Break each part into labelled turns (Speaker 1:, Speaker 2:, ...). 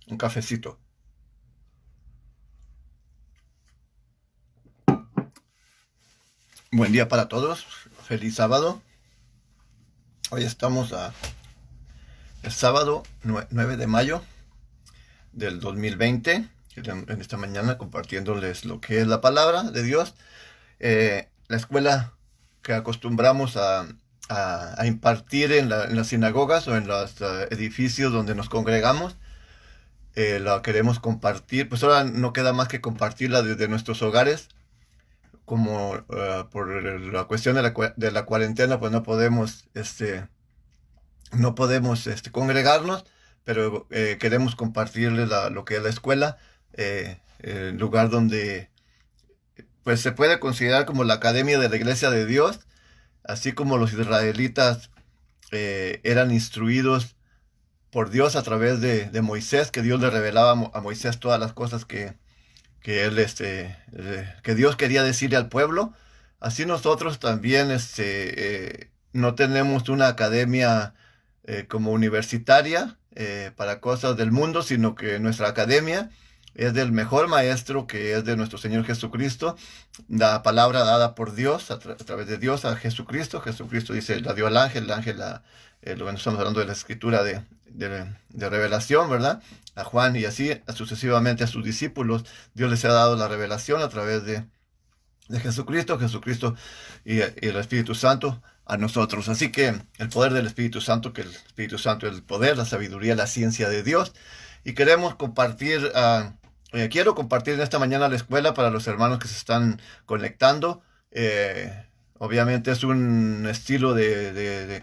Speaker 1: un cafecito. Buen día para todos. Feliz sábado. Hoy estamos el sábado 9 de mayo del 2020. En esta mañana compartiéndoles lo que es la palabra de Dios. La escuela que acostumbramos a impartir en las sinagogas o en los edificios donde nos congregamos. La queremos compartir. Pues ahora no queda más que compartirla desde nuestros hogares. Como por la cuestión de la cuarentena, pues no podemos congregarnos, pero queremos compartirles lo que es la escuela, el lugar donde pues se puede considerar como la academia de la iglesia de Dios, así como los israelitas eran instruidos por Dios a través de Moisés, que Dios le revelaba a Moisés todas las cosas que Dios quería decirle al pueblo. Así nosotros también no tenemos una academia como universitaria para cosas del mundo, sino que nuestra academia es del mejor maestro, que es de nuestro Señor Jesucristo, la palabra dada por Dios, a través de Dios a Jesucristo. Jesucristo dice, la dio al ángel, lo que estamos hablando de la escritura de revelación, ¿verdad? A Juan y así sucesivamente a sus discípulos. Dios les ha dado la revelación a través de Jesucristo y el Espíritu Santo a nosotros. Así que el poder del Espíritu Santo, que el Espíritu Santo es el poder, la sabiduría, la ciencia de Dios. Y queremos compartir, quiero compartir en esta mañana la escuela para los hermanos que se están conectando. Obviamente es un estilo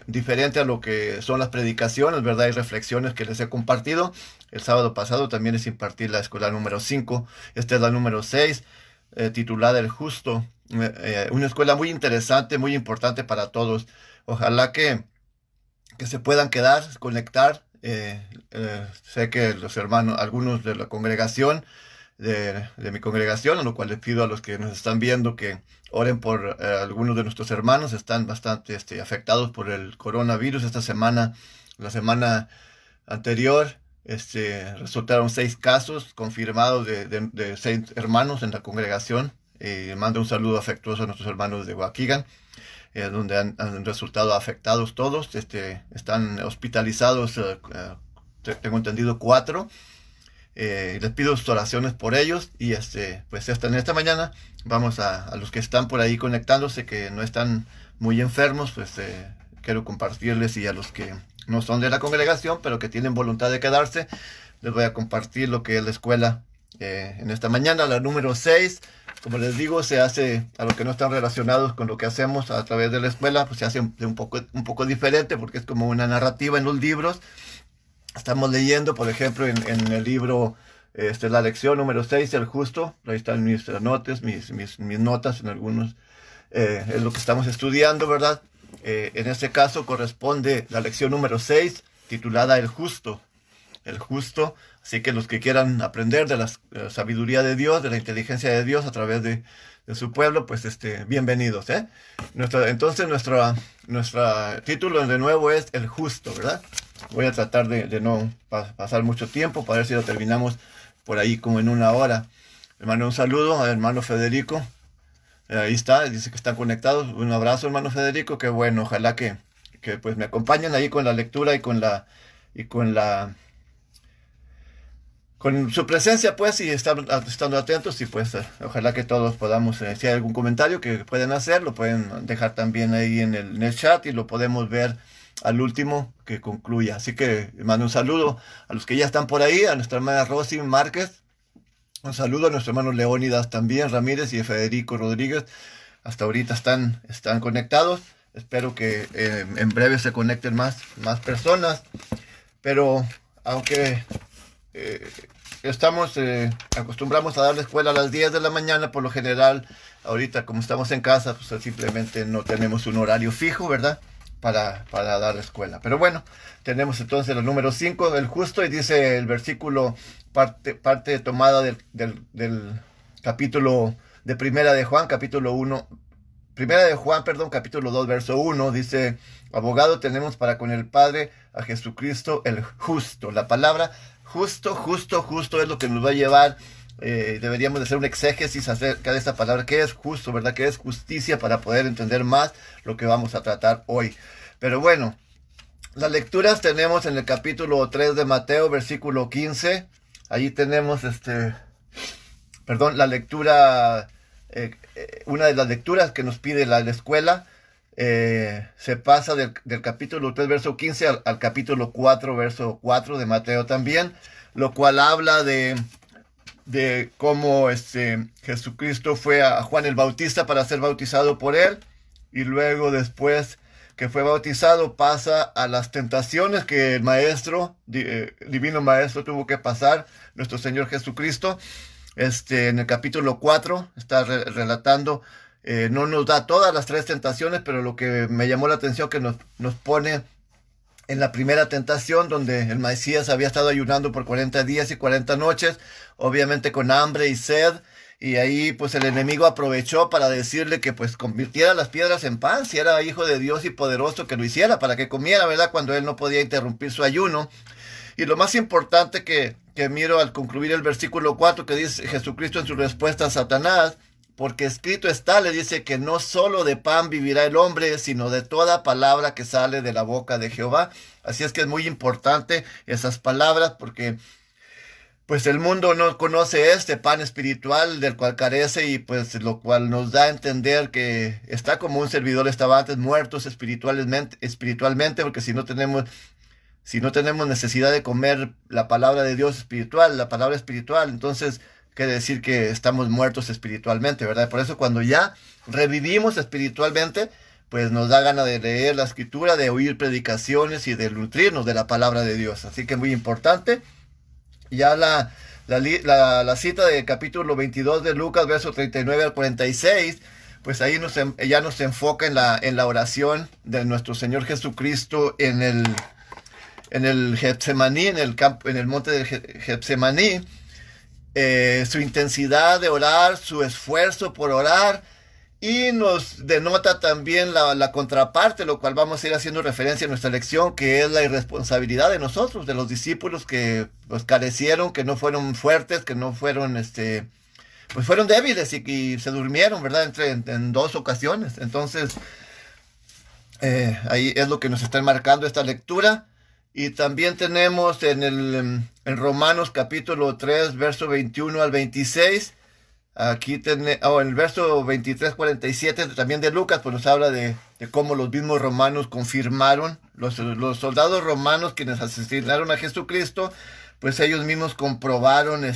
Speaker 1: diferente a lo que son las predicaciones, ¿verdad? Y reflexiones que les he compartido. El sábado pasado también les impartí la escuela número 5. Esta es la número 6, titulada El Justo. Una escuela muy interesante, muy importante para todos. Ojalá que se puedan quedar, conectar. Sé que los hermanos, algunos de la congregación, de mi congregación, a lo cual les pido a los que nos están viendo que oren por algunos de nuestros hermanos. Están bastante afectados por el coronavirus. Esta semana, la semana anterior, resultaron 6 casos confirmados de 6 hermanos en la congregación. Mando un saludo afectuoso a nuestros hermanos de Waukegan, donde han resultado afectados todos. Están hospitalizados, tengo entendido, 4. Les pido sus oraciones por ellos y pues en esta mañana vamos a los que están por ahí conectándose, que no están muy enfermos, pues quiero compartirles, y a los que no son de la congregación pero que tienen voluntad de quedarse, les voy a compartir lo que es la escuela en esta mañana, la número 6. Como les digo, se hace, a los que no están relacionados con lo que hacemos a través de la escuela, pues se hace un poco diferente, porque es como una narrativa en los libros. Estamos leyendo, por ejemplo, en el libro, la lección número 6, El Justo. Ahí están mis notas, mis notas en algunos. Es lo que estamos estudiando, ¿verdad? En este caso corresponde la lección número 6, titulada El Justo. El Justo. Así que los que quieran aprender de la sabiduría de Dios, de la inteligencia de Dios a través de su pueblo, pues bienvenidos, ¿eh? Entonces nuestro título de nuevo es El Justo, ¿verdad? Voy a tratar de no pasar mucho tiempo para ver si lo terminamos por ahí como en una hora. Hermano, un saludo al hermano Federico. Ahí está, dice que están conectados. Un abrazo, hermano Federico. Qué bueno, ojalá que pues me acompañen ahí con la lectura y con su presencia, pues, y estando atentos. Y pues ojalá que todos podamos, si hay algún comentario que pueden hacer, lo pueden dejar también ahí en el chat, y lo podemos ver al último que concluya. Así que mando un saludo a los que ya están por ahí, a nuestra hermana Rosy Márquez, un saludo a nuestros hermanos Leónidas también, Ramírez y Federico Rodríguez. Hasta ahorita están conectados. Espero que en breve se conecten más personas. Pero aunque acostumbramos a dar la escuela a las 10 de la mañana, por lo general, ahorita como estamos en casa, pues simplemente no tenemos un horario fijo, ¿verdad? Para dar la escuela. Pero bueno, tenemos entonces el número 5, El Justo, y dice el versículo, parte tomada del capítulo de Primera de Juan, capítulo 1, Primera de Juan, perdón, capítulo 2, verso 1, dice: abogado tenemos para con el Padre, a Jesucristo el Justo. La palabra Justo es lo que nos va a llevar. Deberíamos de hacer un exégesis acerca de esta palabra. ¿Qué es justo, verdad? ¿Qué es justicia? Para poder entender más lo que vamos a tratar hoy. Pero bueno, las lecturas tenemos en el capítulo 3 de Mateo, versículo 15. Allí tenemos la lectura, una de las lecturas que nos pide la escuela. Se pasa del capítulo 3, verso 15 al capítulo 4, verso 4 de Mateo también, lo cual habla de cómo Jesucristo fue a Juan el Bautista para ser bautizado por él, y luego después que fue bautizado pasa a las tentaciones que el maestro, divino maestro, tuvo que pasar, nuestro Señor Jesucristo. En el capítulo 4 está relatando, no nos da todas las 3 tentaciones, pero lo que me llamó la atención que nos pone en la primera tentación, donde el Mesías había estado ayunando por 40 días y 40 noches, obviamente con hambre y sed, y ahí pues el enemigo aprovechó para decirle que pues convirtiera las piedras en pan, si era hijo de Dios y poderoso, que lo hiciera, para que comiera, ¿verdad? Cuando él no podía interrumpir su ayuno. Y lo más importante que miro al concluir el versículo 4, que dice Jesucristo en su respuesta a Satanás, porque escrito está, le dice que no solo de pan vivirá el hombre, sino de toda palabra que sale de la boca de Jehová. Así es que es muy importante esas palabras, porque pues el mundo no conoce este pan espiritual del cual carece, y pues lo cual nos da a entender que está como un servidor estaba antes, muertos espiritualmente, porque si no tenemos necesidad de comer la palabra de Dios espiritual, la palabra espiritual, entonces quiere decir que estamos muertos espiritualmente, ¿verdad? Por eso cuando ya revivimos espiritualmente, pues nos da gana de leer la escritura, de oír predicaciones y de nutrirnos de la palabra de Dios. Así que muy importante. Ya la cita del capítulo 22 de Lucas, verso 39 al 46, pues ahí ya nos enfoca en la oración de nuestro Señor Jesucristo en el Getsemaní, en el monte del Getsemaní. Su intensidad de orar, su esfuerzo por orar, y nos denota también la contraparte, lo cual vamos a ir haciendo referencia en nuestra lección, que es la irresponsabilidad de nosotros, de los discípulos que pues carecieron, que no fueron fuertes, que no fueron, pues fueron débiles y se durmieron, ¿verdad? En 2 ocasiones. Entonces, ahí es lo que nos está marcando esta lectura. Y también tenemos en Romanos capítulo 3, verso 21 al 26. Aquí en el verso 23, 47 también de Lucas, pues nos habla de cómo los mismos romanos confirmaron, los soldados romanos quienes asesinaron a Jesucristo, pues ellos mismos comprobaron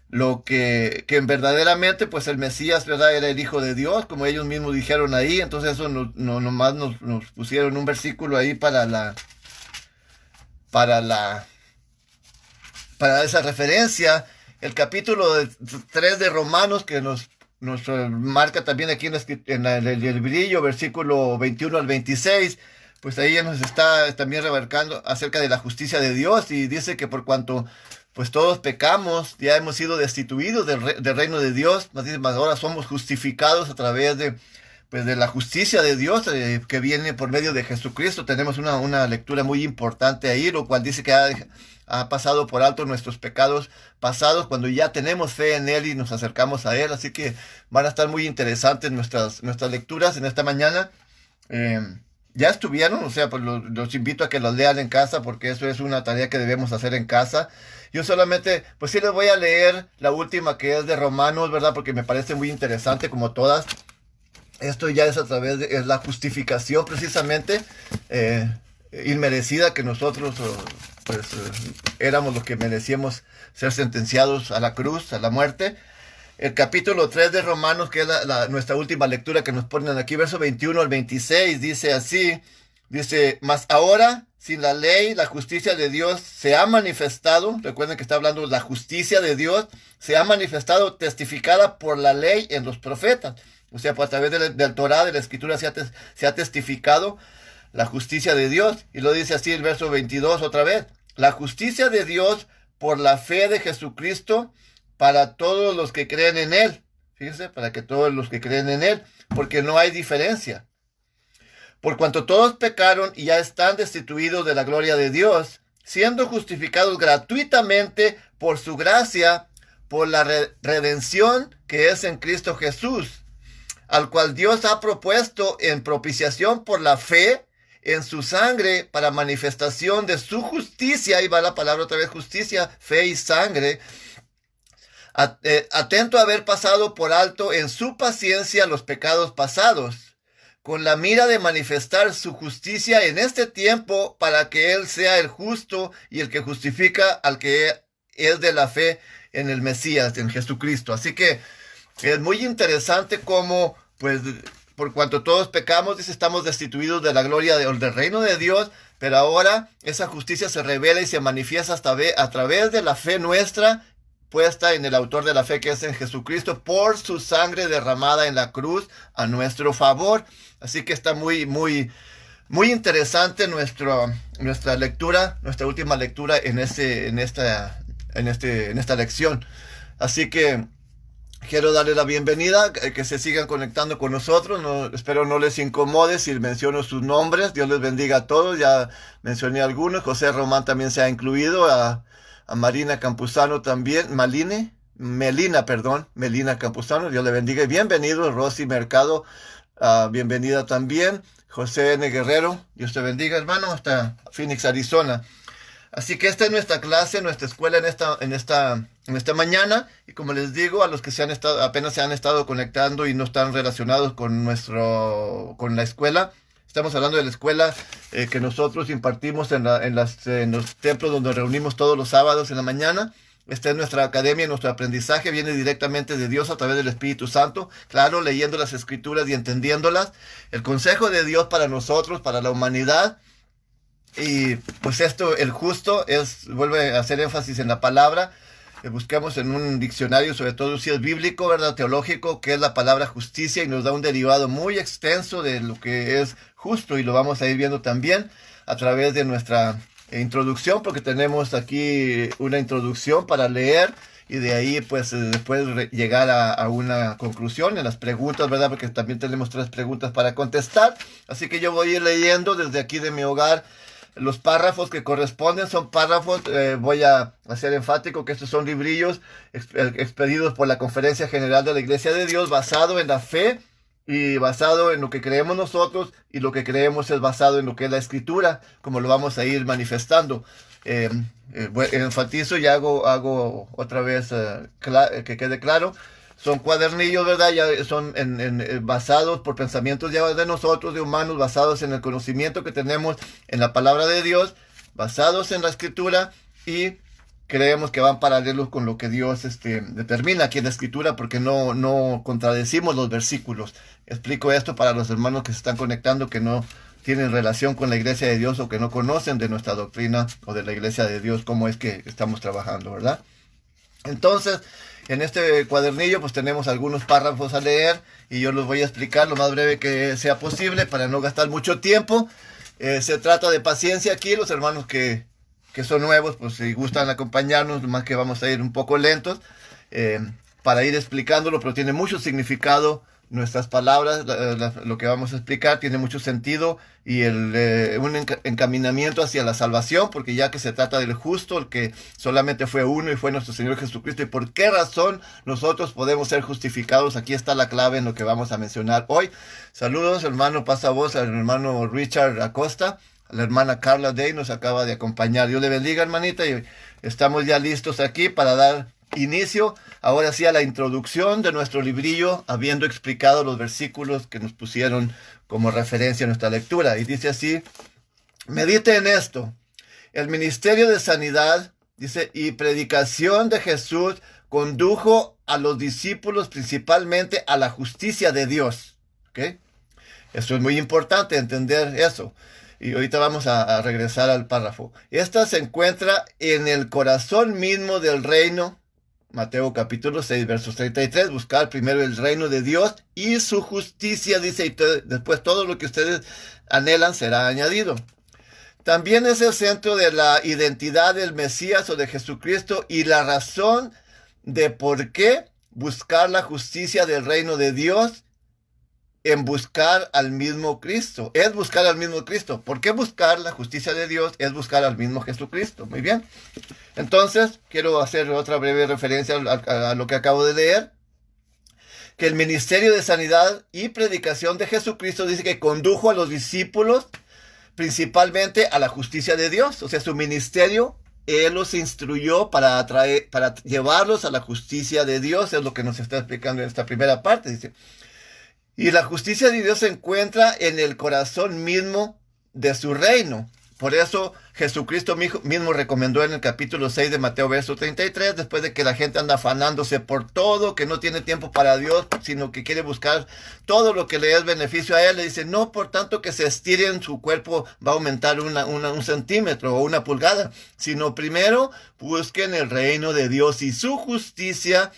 Speaker 1: lo que verdaderamente pues el Mesías, ¿verdad?, era el Hijo de Dios, como ellos mismos dijeron ahí. Entonces eso nomás nos pusieron un versículo ahí para esa referencia. El capítulo 3 de Romanos, que nos marca también aquí en el brillo, versículo 21 al 26, pues ahí nos está también remarcando acerca de la justicia de Dios, y dice que por cuanto pues todos pecamos, ya hemos sido destituidos del reino de Dios, más ahora somos justificados a través de la justicia de Dios, que viene por medio de Jesucristo. Tenemos una lectura muy importante ahí, lo cual dice que ha pasado por alto nuestros pecados pasados cuando ya tenemos fe en Él y nos acercamos a Él. Así que van a estar muy interesantes nuestras lecturas en esta mañana. Ya estuvieron, o sea, pues los invito a que los lean en casa, porque eso es una tarea que debemos hacer en casa. Yo solamente, pues sí les voy a leer la última, que es de Romanos, ¿verdad? Porque me parece muy interesante, como todas. Esto ya es a través de la justificación precisamente inmerecida, que nosotros éramos los que merecíamos ser sentenciados a la cruz, a la muerte. El capítulo 3 de Romanos, que es nuestra última lectura que nos ponen aquí, verso 21 al 26, dice así, mas ahora, sin la ley, la justicia de Dios se ha manifestado. Recuerden que está hablando de la justicia de Dios, se ha manifestado, testificada por la ley en los profetas. O sea, pues a través del Torá, de la Escritura, se ha testificado la justicia de Dios. Y lo dice así el verso 22 otra vez. La justicia de Dios por la fe de Jesucristo para todos los que creen en Él. Fíjense, para que todos los que creen en Él, porque no hay diferencia. Por cuanto todos pecaron y ya están destituidos de la gloria de Dios, siendo justificados gratuitamente por su gracia, por la redención que es en Cristo Jesús, al cual Dios ha propuesto en propiciación por la fe en su sangre para manifestación de su justicia. Y va la palabra otra vez, justicia, fe y sangre. Atento a haber pasado por alto en su paciencia los pecados pasados, con la mira de manifestar su justicia en este tiempo, para que Él sea el justo y el que justifica al que es de la fe en el Mesías, en Jesucristo. Así que es muy interesante cómo, pues, por cuanto todos pecamos, dice, estamos destituidos de la gloria del reino de Dios, pero ahora esa justicia se revela y se manifiesta a través de la fe nuestra, puesta en el autor de la fe, que es en Jesucristo, por su sangre derramada en la cruz a nuestro favor. Así que está muy, muy, muy interesante nuestra lectura, nuestra última lectura en esta lección. Así que quiero darle la bienvenida, que se sigan conectando con nosotros. Espero no les incomode si menciono sus nombres. Dios les bendiga a todos. Ya mencioné algunos. José Román también se ha incluido. A Marina Campuzano también. Melina Campuzano. Dios le bendiga. Y bienvenido. Rosy Mercado. Bienvenida también. José N. Guerrero. Dios te bendiga, hermano. Hasta Phoenix, Arizona. Así que esta es nuestra clase, nuestra escuela en esta mañana. Y como les digo, a los que apenas se han estado conectando y no están relacionados con la escuela, estamos hablando de la escuela que nosotros impartimos en los templos donde nos reunimos todos los sábados en la mañana. Esta es nuestra academia, nuestro aprendizaje viene directamente de Dios a través del Espíritu Santo. Claro, leyendo las Escrituras y entendiéndolas. El consejo de Dios para nosotros, para la humanidad. Y pues esto, el justo, vuelve a hacer énfasis en la palabra. Buscamos en un diccionario, sobre todo si es bíblico, ¿verdad? Teológico, que es la palabra justicia, y nos da un derivado muy extenso de lo que es justo, y lo vamos a ir viendo también a través de nuestra introducción, porque tenemos aquí una introducción para leer, y de ahí pues después llegar a una conclusión en las preguntas, ¿verdad? Porque también tenemos 3 preguntas para contestar. Así que yo voy a ir leyendo desde aquí de mi hogar. Los párrafos que corresponden son párrafos, voy a hacer enfático que estos son librillos expedidos por la Conferencia General de la Iglesia de Dios, basado en la fe y basado en lo que creemos nosotros, y lo que creemos es basado en lo que es la Escritura, como lo vamos a ir manifestando. Enfatizo y hago otra vez que quede claro. Son cuadernillos, ¿verdad? Ya son basados por pensamientos ya de nosotros, de humanos, basados en el conocimiento que tenemos en la palabra de Dios, basados en la Escritura, y creemos que van paralelos con lo que Dios determina aquí en la Escritura, porque no contradecimos los versículos. Explico esto para los hermanos que se están conectando, que no tienen relación con la Iglesia de Dios, o que no conocen de nuestra doctrina o de la Iglesia de Dios, cómo es que estamos trabajando, ¿verdad? Entonces, en este cuadernillo pues tenemos algunos párrafos a leer, y yo los voy a explicar lo más breve que sea posible para no gastar mucho tiempo. Se trata de paciencia aquí. Los hermanos que son nuevos, pues si gustan acompañarnos, más que vamos a ir un poco lentos para ir explicándolo, pero tiene mucho significado. Nuestras palabras, lo que vamos a explicar, tiene mucho sentido, y un encaminamiento hacia la salvación, porque ya que se trata del justo, el que solamente fue uno, y fue nuestro Señor Jesucristo, y por qué razón nosotros podemos ser justificados. Aquí está la clave en lo que vamos a mencionar hoy. Saludos, hermano, pasa voz al hermano Richard Acosta. La hermana Carla Day nos acaba de acompañar. Dios le bendiga, hermanita, y estamos ya listos aquí para dar inicio ahora sí a la introducción de nuestro librillo, habiendo explicado los versículos que nos pusieron como referencia a nuestra lectura. Y dice así: medite en esto. El ministerio de sanidad, dice, y predicación de Jesús condujo a los discípulos principalmente a la justicia de Dios. ¿Ok? Esto es muy importante entender eso. Y ahorita vamos a regresar al párrafo. Esta se encuentra en el corazón mismo del reino. Mateo capítulo 6, versos 33. Buscar primero el reino de Dios y su justicia, dice, y después todo lo que ustedes anhelan será añadido. También es el centro de la identidad del Mesías o de Jesucristo, y la razón de por qué buscar la justicia del reino de Dios en buscar al mismo Cristo. Es buscar al mismo Cristo. ¿Por qué buscar la justicia de Dios? Es buscar al mismo Jesucristo. Muy bien. Entonces, quiero hacer otra breve referencia a lo que acabo de leer. Que el ministerio de sanidad y predicación de Jesucristo dice que condujo a los discípulos principalmente a la justicia de Dios. O sea, su ministerio, Él los instruyó para llevarlos a la justicia de Dios. Es lo que nos está explicando en esta primera parte. Dice, y la justicia de Dios se encuentra en el corazón mismo de su reino. Por eso Jesucristo mismo recomendó en el capítulo 6 de Mateo, verso 33, después de que la gente anda afanándose por todo, que no tiene tiempo para Dios, sino que quiere buscar todo lo que le es beneficio a Él, le dice, no por tanto que se estire en su cuerpo va a aumentar un centímetro o una pulgada, sino primero busquen el reino de Dios y su justicia,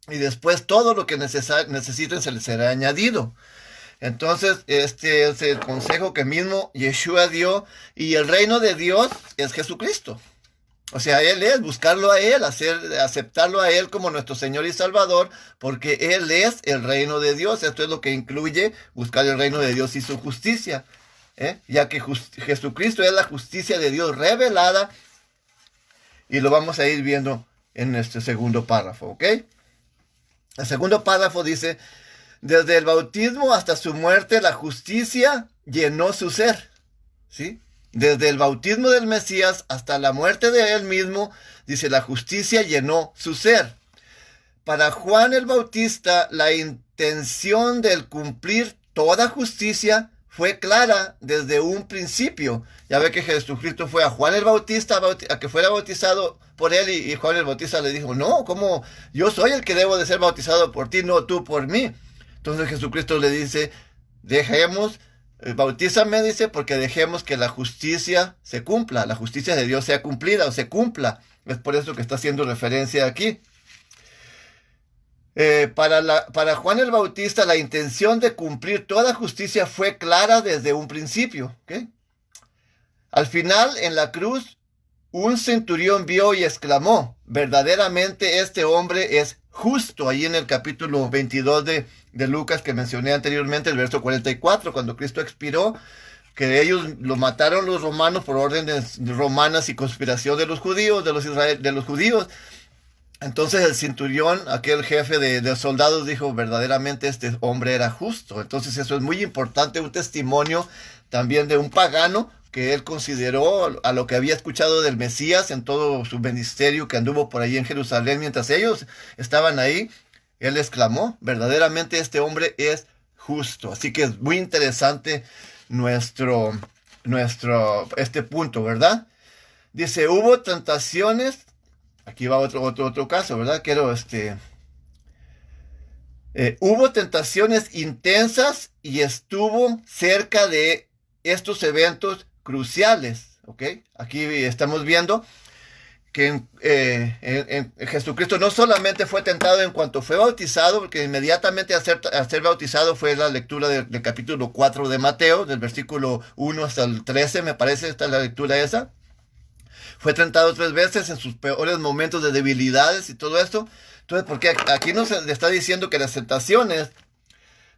Speaker 1: y después todo lo que necesiten se les será añadido. Entonces, este es el consejo que mismo Yeshua dio, y el reino de Dios es Jesucristo. O sea, Él es buscarlo a Él, aceptarlo a Él como nuestro Señor y Salvador, porque Él es el reino de Dios. Esto es lo que incluye buscar el reino de Dios y su justicia, ya que Jesucristo es la justicia de Dios revelada, y lo vamos a ir viendo en este segundo párrafo, ¿ok? El segundo párrafo dice, desde el bautismo hasta su muerte, la justicia llenó su ser, ¿sí? Desde el bautismo del Mesías hasta la muerte de él mismo, dice, la justicia llenó su ser. Para Juan el Bautista, la intención del cumplir toda justicia fue clara desde un principio. Ya ve que Jesucristo fue a Juan el Bautista a que fuera bautizado por él, y Juan el Bautista le dijo, no, ¿cómo? Yo soy el que debo de ser bautizado por ti, no tú por mí. Entonces Jesucristo le dice, bautízame, dice, porque dejemos que la justicia se cumpla, la justicia de Dios sea cumplida o se cumpla. Es por eso que está haciendo referencia aquí. Para Juan el Bautista, la intención de cumplir toda justicia fue clara desde un principio. ¿Okay? Al final, en la cruz, un centurión vio y exclamó, verdaderamente este hombre es justo. Ahí en el capítulo 22 de Lucas que mencioné anteriormente, el verso 44, cuando Cristo expiró, que ellos lo mataron los romanos por órdenes romanas y conspiración de los judíos, de los judíos. Entonces el centurión, aquel jefe de soldados, dijo, verdaderamente este hombre era justo. Entonces eso es muy importante, un testimonio también de un pagano que él consideró a lo que había escuchado del Mesías en todo su ministerio, que anduvo por ahí en Jerusalén. Mientras ellos estaban ahí, él exclamó, verdaderamente este hombre es justo. Así que es muy interesante este punto, ¿verdad? Dice, hubo tentaciones, aquí va otro caso, ¿verdad? Hubo tentaciones intensas y estuvo cerca de estos eventos cruciales, ¿ok? Aquí estamos viendo que en Jesucristo no solamente fue tentado en cuanto fue bautizado, porque inmediatamente al ser bautizado fue la lectura del capítulo 4 de Mateo, del versículo 1 hasta el 13, me parece, está la lectura esa. Fue tentado 3 veces en sus peores momentos de debilidades y todo esto. Entonces, porque aquí nos está diciendo que las tentaciones,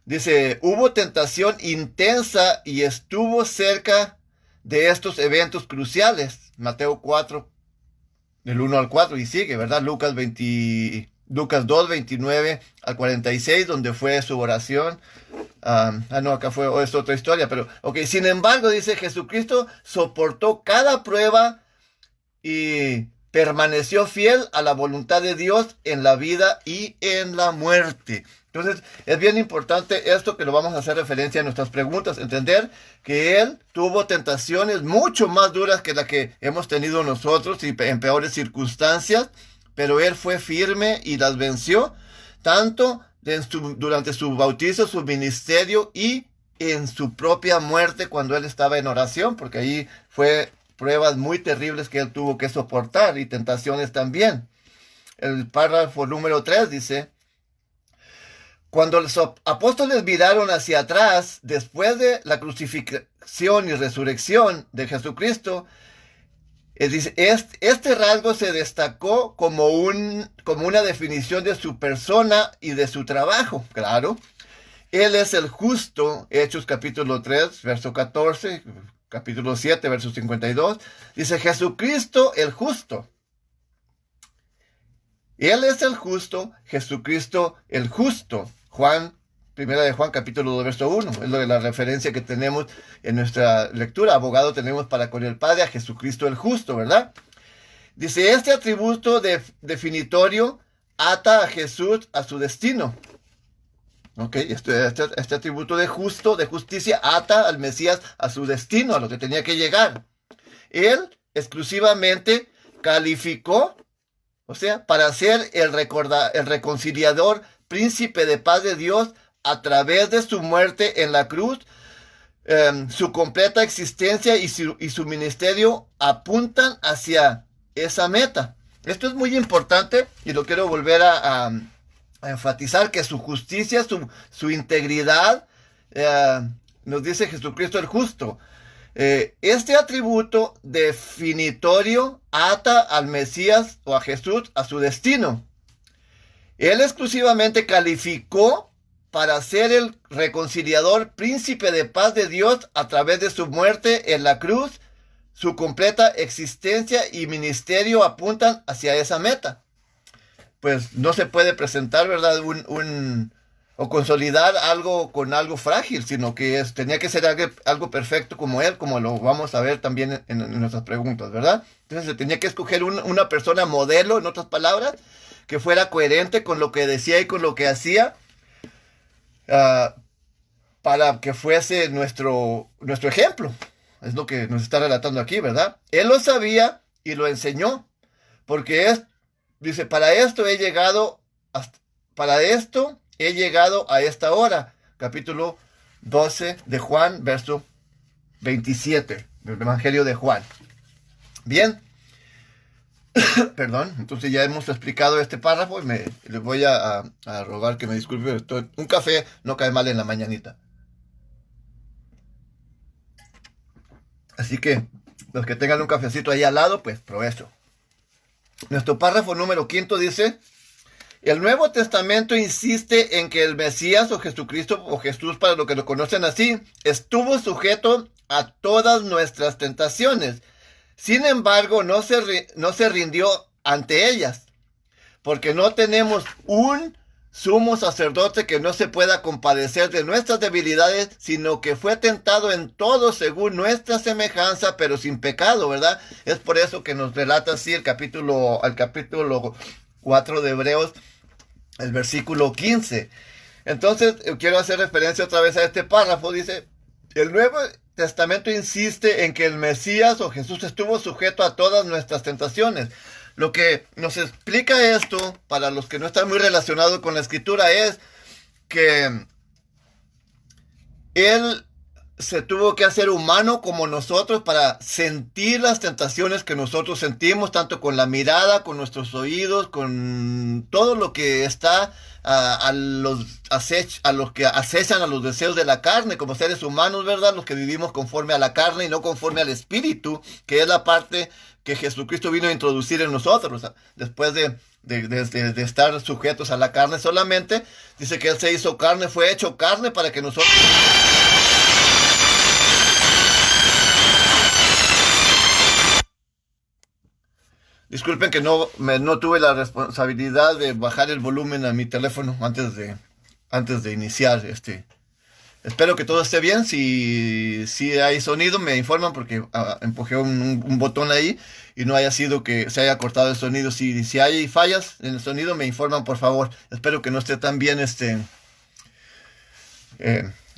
Speaker 1: dice, hubo tentación intensa y estuvo cerca de estos eventos cruciales. Mateo 4, del 1 al 4, y sigue, ¿verdad? Lucas 2, 29 al 46, donde fue su oración. No, acá es otra historia, pero, ok, sin embargo, dice, Jesucristo soportó cada prueba y permaneció fiel a la voluntad de Dios en la vida y en la muerte. Entonces, es bien importante esto que lo vamos a hacer referencia en nuestras preguntas, entender que Él tuvo tentaciones mucho más duras que la que hemos tenido nosotros y en peores circunstancias, pero Él fue firme y las venció, tanto durante su bautizo, su ministerio y en su propia muerte cuando Él estaba en oración, porque ahí fue pruebas muy terribles que Él tuvo que soportar y tentaciones también. El párrafo número 3 dice, cuando los apóstoles miraron hacia atrás, después de la crucifixión y resurrección de Jesucristo, dice, este rasgo se destacó como una definición de su persona y de su trabajo. Claro, Él es el justo, Hechos capítulo 3, verso 14, capítulo 7, verso 52. Dice Jesucristo el justo. Él es el justo, Jesucristo el justo. Primera de Juan, capítulo 2, verso 1. Es lo de la referencia que tenemos en nuestra lectura. Abogado tenemos para con el Padre a Jesucristo el justo, ¿verdad? Dice, este atributo definitorio ata a Jesús a su destino. Ok, este atributo de justo, de justicia, ata al Mesías a su destino, a lo que tenía que llegar. Él exclusivamente calificó, o sea, para ser el reconciliador, príncipe de paz de Dios, a través de su muerte en la cruz. Su completa existencia y su ministerio apuntan hacia esa meta. Esto es muy importante y lo quiero volver a enfatizar, que su justicia, su integridad, nos dice Jesucristo el justo. Este atributo definitorio ata al Mesías o a Jesús a su destino. Él exclusivamente calificó para ser el reconciliador, príncipe de paz de Dios a través de su muerte en la cruz. Su completa existencia y ministerio apuntan hacia esa meta. Pues no se puede presentar, ¿verdad?, o consolidar algo con algo frágil, sino que tenía que ser algo perfecto como él, como lo vamos a ver también en nuestras preguntas, ¿verdad? Entonces se tenía que escoger una persona modelo, en otras palabras, que fuera coherente con lo que decía y con lo que hacía, para que fuese nuestro ejemplo. Es lo que nos está relatando aquí, ¿verdad? Él lo sabía y lo enseñó, porque dice, para esto he llegado a esta hora. Capítulo 12 de Juan, verso 27 del Evangelio de Juan. Bien. Perdón, entonces ya hemos explicado este párrafo y les voy a rogar que me disculpen. Un café no cae mal en la mañanita. Así que los que tengan un cafecito ahí al lado, pues provecho. Nuestro párrafo número 5 dice: el Nuevo Testamento insiste en que el Mesías o Jesucristo o Jesús, para los que lo conocen así, estuvo sujeto a todas nuestras tentaciones. Sin embargo, no se rindió ante ellas, porque no tenemos un sumo sacerdote que no se pueda compadecer de nuestras debilidades, sino que fue tentado en todo según nuestra semejanza, pero sin pecado, ¿verdad? Es por eso que nos relata así el capítulo 4 de Hebreos, el versículo 15. Entonces, quiero hacer referencia otra vez a este párrafo. Dice, el Nuevo Testamento insiste en que el Mesías o Jesús estuvo sujeto a todas nuestras tentaciones. Lo que nos explica esto, para los que no están muy relacionados con la Escritura, es que Él se tuvo que hacer humano como nosotros para sentir las tentaciones que nosotros sentimos, tanto con la mirada, con nuestros oídos, con todo lo que está a los que acechan a los deseos de la carne como seres humanos, ¿verdad? Los que vivimos conforme a la carne y no conforme al espíritu, que es la parte que Jesucristo vino a introducir en nosotros. O sea, después de estar sujetos a la carne solamente, dice que Él se hizo carne, fue hecho carne para que nosotros... Disculpen que no tuve la responsabilidad de bajar el volumen a mi teléfono antes de iniciar. Espero que todo esté bien. Si hay sonido, me informan, porque empujé un botón ahí y no haya sido que se haya cortado el sonido. Si hay fallas en el sonido, me informan, por favor. Espero que no esté tan bien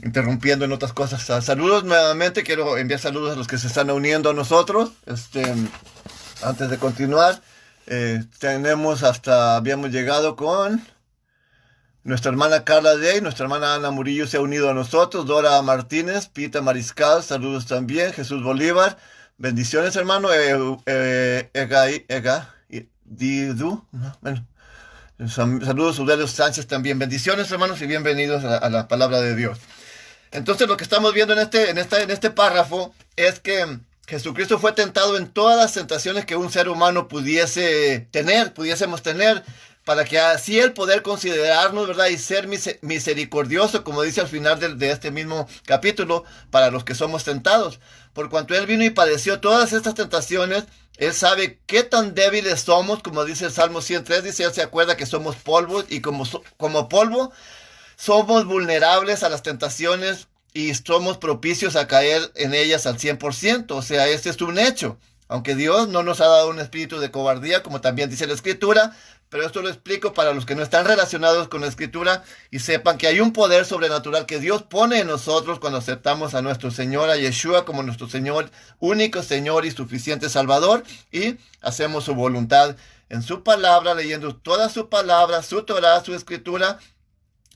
Speaker 1: interrumpiendo en otras cosas. Saludos nuevamente. Quiero enviar saludos a los que se están uniendo a nosotros. Antes de continuar, habíamos llegado con nuestra hermana Carla Day, nuestra hermana Ana Murillo se ha unido a nosotros, Dora Martínez, Pita Mariscal, saludos también, Jesús Bolívar, bendiciones hermano, saludos Udelio Sánchez también, bendiciones hermanos y bienvenidos a la palabra de Dios. Entonces lo que estamos viendo en este párrafo es que Jesucristo fue tentado en todas las tentaciones que un ser humano pudiésemos tener, para que así Él poder considerarnos, ¿verdad? Y ser misericordioso, como dice al final de este mismo capítulo, para los que somos tentados. Por cuanto Él vino y padeció todas estas tentaciones, Él sabe qué tan débiles somos, como dice el Salmo 103, dice, Él se acuerda que somos polvo, y como polvo, somos vulnerables a las tentaciones y somos propicios a caer en ellas al 100%. O sea, este es un hecho. Aunque Dios no nos ha dado un espíritu de cobardía, como también dice la Escritura, pero esto lo explico para los que no están relacionados con la Escritura y sepan que hay un poder sobrenatural que Dios pone en nosotros cuando aceptamos a nuestro Señor, a Yeshua, como nuestro Señor, único Señor y suficiente Salvador, y hacemos su voluntad en su palabra, leyendo toda su palabra, su Torah, su Escritura,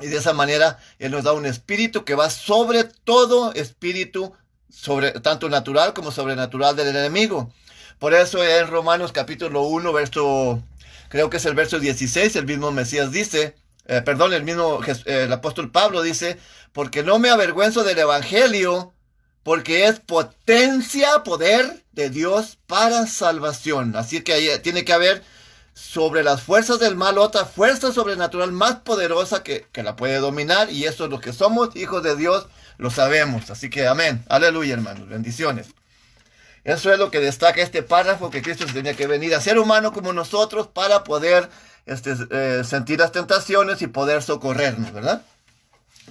Speaker 1: y de esa manera Él nos da un espíritu que va sobre todo espíritu, tanto natural como sobrenatural del enemigo. Por eso en Romanos capítulo 1, creo que es el verso 16, el mismo Mesías dice, el apóstol Pablo dice, porque no me avergüenzo del evangelio, porque es potencia, poder de Dios para salvación. Así que ahí tiene que haber sobre las fuerzas del mal otra fuerza sobrenatural más poderosa que la puede dominar, y eso es lo que somos, hijos de Dios, lo sabemos. Así que amén, aleluya, hermanos, bendiciones. Eso es lo que destaca este párrafo, que Cristo tenía que venir a ser humano como nosotros para poder sentir las tentaciones y poder socorrernos, ¿verdad?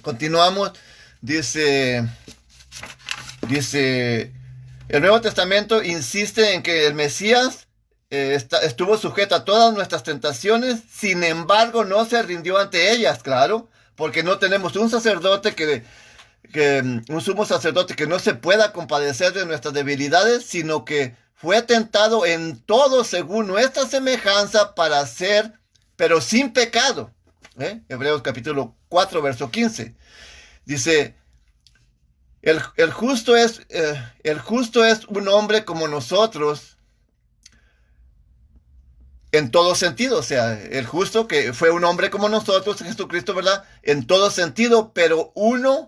Speaker 1: Continuamos, dice, el Nuevo Testamento insiste en que el Mesías estuvo sujeto a todas nuestras tentaciones, sin embargo no se rindió ante ellas, claro, porque no tenemos un sacerdote un sumo sacerdote que no se pueda compadecer de nuestras debilidades, sino que fue tentado en todo según nuestra semejanza para ser, pero sin pecado. Hebreos capítulo 4, verso 15. Dice, el justo es un hombre como nosotros en todo sentido. O sea, el justo que fue un hombre como nosotros, Jesucristo, ¿verdad? En todo sentido, pero uno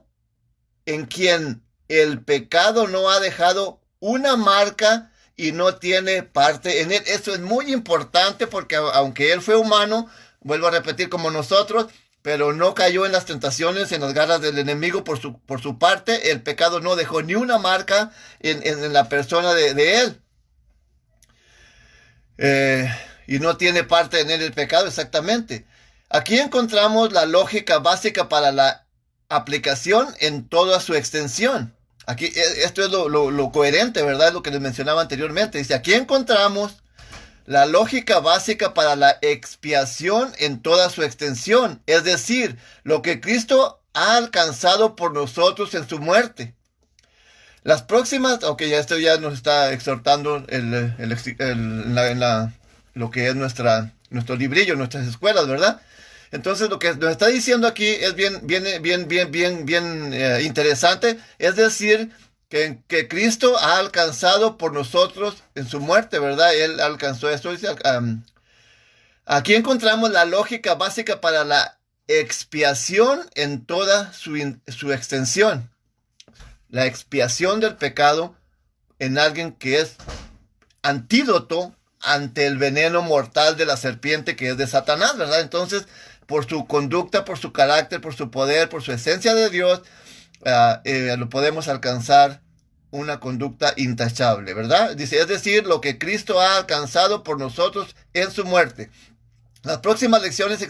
Speaker 1: en quien el pecado no ha dejado una marca y no tiene parte en él. Eso es muy importante porque aunque él fue humano, vuelvo a repetir, como nosotros, pero no cayó en las tentaciones, en las garras del enemigo por su parte. El pecado no dejó ni una marca en la persona de él. Y no tiene parte en él el pecado, exactamente. Aquí encontramos la lógica básica para la aplicación en toda su extensión. Aquí, esto es lo coherente, ¿verdad? Es lo que les mencionaba anteriormente. Dice, aquí encontramos la lógica básica para la expiación en toda su extensión. Es decir, lo que Cristo ha alcanzado por nosotros en su muerte. Las próximas, ya esto ya nos está exhortando lo que es nuestro librillo, nuestras escuelas, ¿verdad? Entonces lo que nos está diciendo aquí es bien interesante, es decir, que Cristo ha alcanzado por nosotros en su muerte, ¿verdad? Él alcanzó esto. Aquí encontramos la lógica básica para la expiación en toda su extensión. La expiación del pecado en alguien que es antídoto ante el veneno mortal de la serpiente que es de Satanás, ¿verdad? Entonces, por su conducta, por su carácter, por su poder, por su esencia de Dios, lo podemos alcanzar una conducta intachable, ¿verdad? Dice, es decir, lo que Cristo ha alcanzado por nosotros en su muerte. Las próximas lecciones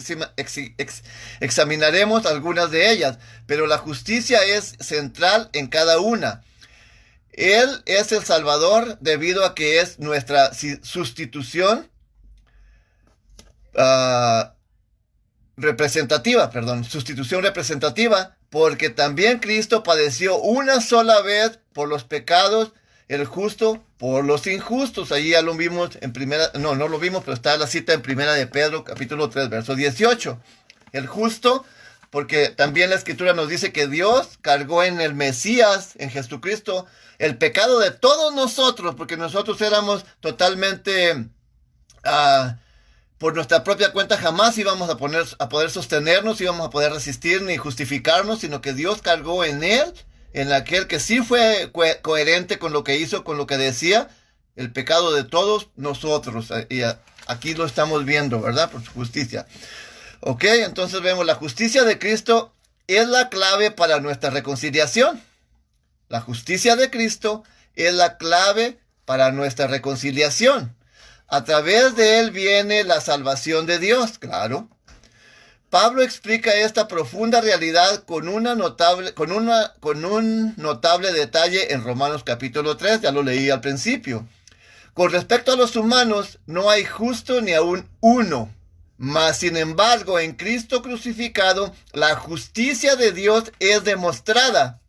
Speaker 1: examinaremos algunas de ellas, pero la justicia es central en cada una. Él es el Salvador debido a que es nuestra sustitución sustitución representativa, porque también Cristo padeció una sola vez por los pecados, el justo por los injustos. Allí ya lo vimos no lo vimos, pero está la cita en primera de Pedro, capítulo 3, verso 18. El justo, porque también la Escritura nos dice que Dios cargó en el Mesías, en Jesucristo, el pecado de todos nosotros, porque nosotros éramos totalmente por nuestra propia cuenta jamás íbamos a poder sostenernos, íbamos a poder resistir ni justificarnos, sino que Dios cargó en él, en aquel que sí fue coherente con lo que hizo, con lo que decía, el pecado de todos nosotros. Y aquí lo estamos viendo, ¿verdad? Por su justicia. Ok, entonces vemos la justicia de Cristo es la clave para nuestra reconciliación. La justicia de Cristo es la clave para nuestra reconciliación. A través de él viene la salvación de Dios, claro. Pablo explica esta profunda realidad con un notable detalle en Romanos capítulo 3, ya lo leí al principio. Con respecto a los humanos, no hay justo ni aun uno. Mas, sin embargo, en Cristo crucificado, la justicia de Dios es demostrada.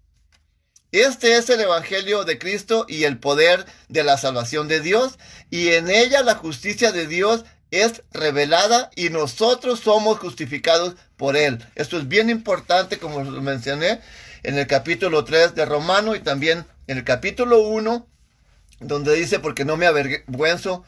Speaker 1: Este es el Evangelio de Cristo y el poder de la salvación de Dios, y en ella la justicia de Dios es revelada y nosotros somos justificados por él. Esto es bien importante, como lo mencioné en el capítulo 3 de Romano y también en el capítulo 1, donde dice, porque no me avergüenzo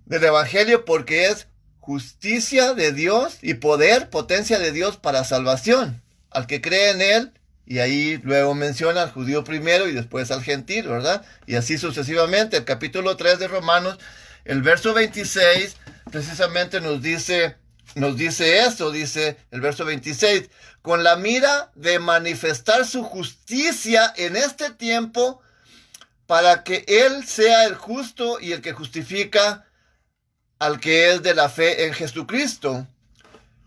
Speaker 1: del Evangelio, porque es justicia de Dios y poder, potencia de Dios para salvación al que cree en él. Y ahí luego menciona al judío primero y después al gentil, ¿verdad? Y así sucesivamente. El capítulo 3 de Romanos, el verso 26, precisamente nos dice esto, dice el verso 26, con la mira de manifestar su justicia en este tiempo, para que él sea el justo y el que justifica al que es de la fe en Jesucristo.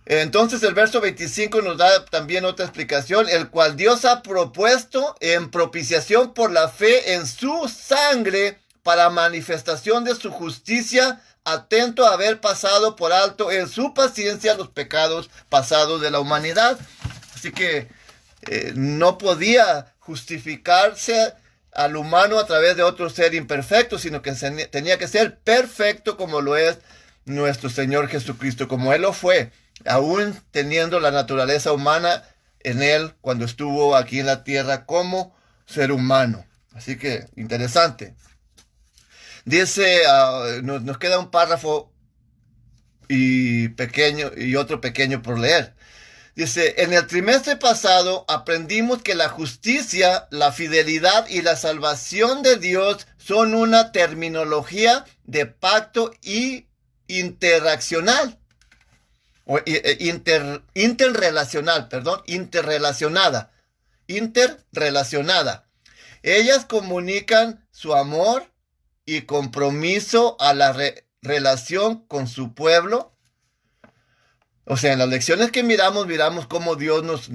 Speaker 1: Entonces el verso 25 nos da también otra explicación, el cual Dios ha propuesto en propiciación por la fe en su sangre para manifestación de su justicia, atento a haber pasado por alto en su paciencia los pecados pasados de la humanidad. Así que no podía justificarse al humano a través de otro ser imperfecto, sino que tenía que ser perfecto como lo es nuestro Señor Jesucristo, como Él lo fue, aún teniendo la naturaleza humana en Él cuando estuvo aquí en la tierra como ser humano. Así que interesante. Dice, nos queda un párrafo y otro pequeño por leer. Dice, en el trimestre pasado aprendimos que la justicia, la fidelidad y la salvación de Dios son una terminología de pacto y interrelacionada. Ellas comunican su amor y compromiso a la relación con su pueblo. O sea, en las lecciones que miramos cómo Dios nos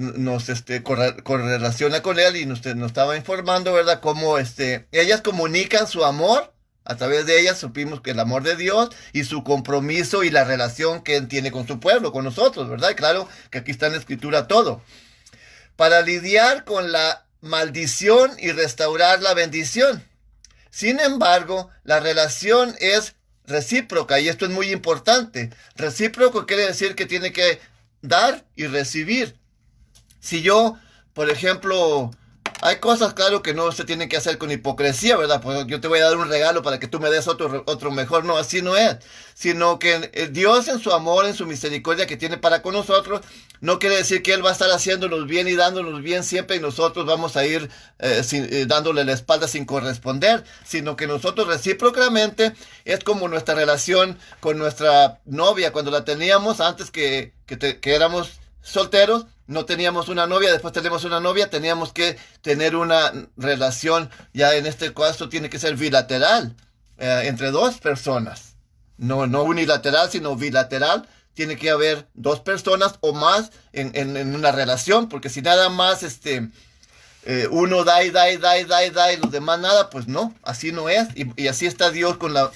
Speaker 1: correlaciona con Él y nos estaba informando, ¿verdad? Cómo ellas comunican su amor, a través de ellas supimos que el amor de Dios y su compromiso y la relación que Él tiene con su pueblo, con nosotros, ¿verdad? Y claro que aquí está en la Escritura todo. Para lidiar con la maldición y restaurar la bendición. Sin embargo, la relación es recíproca, y esto es muy importante. Recíproco quiere decir que tiene que dar y recibir. Si yo, por ejemplo, hay cosas, claro, que no se tienen que hacer con hipocresía, ¿verdad? Pues yo te voy a dar un regalo para que tú me des otro mejor. No, así no es. Sino que Dios en su amor, en su misericordia que tiene para con nosotros, no quiere decir que Él va a estar haciéndonos bien y dándonos bien siempre y nosotros vamos a ir dándole la espalda sin corresponder, sino que nosotros recíprocamente es como nuestra relación con nuestra novia cuando la teníamos antes que éramos solteros. No teníamos una novia, después tenemos una novia, teníamos que tener una relación, ya en este caso tiene que ser bilateral, entre dos personas, no unilateral, sino bilateral. Tiene que haber dos personas o más en una relación, porque si nada más uno da y los demás nada, pues no, así no es. Y así está Dios con la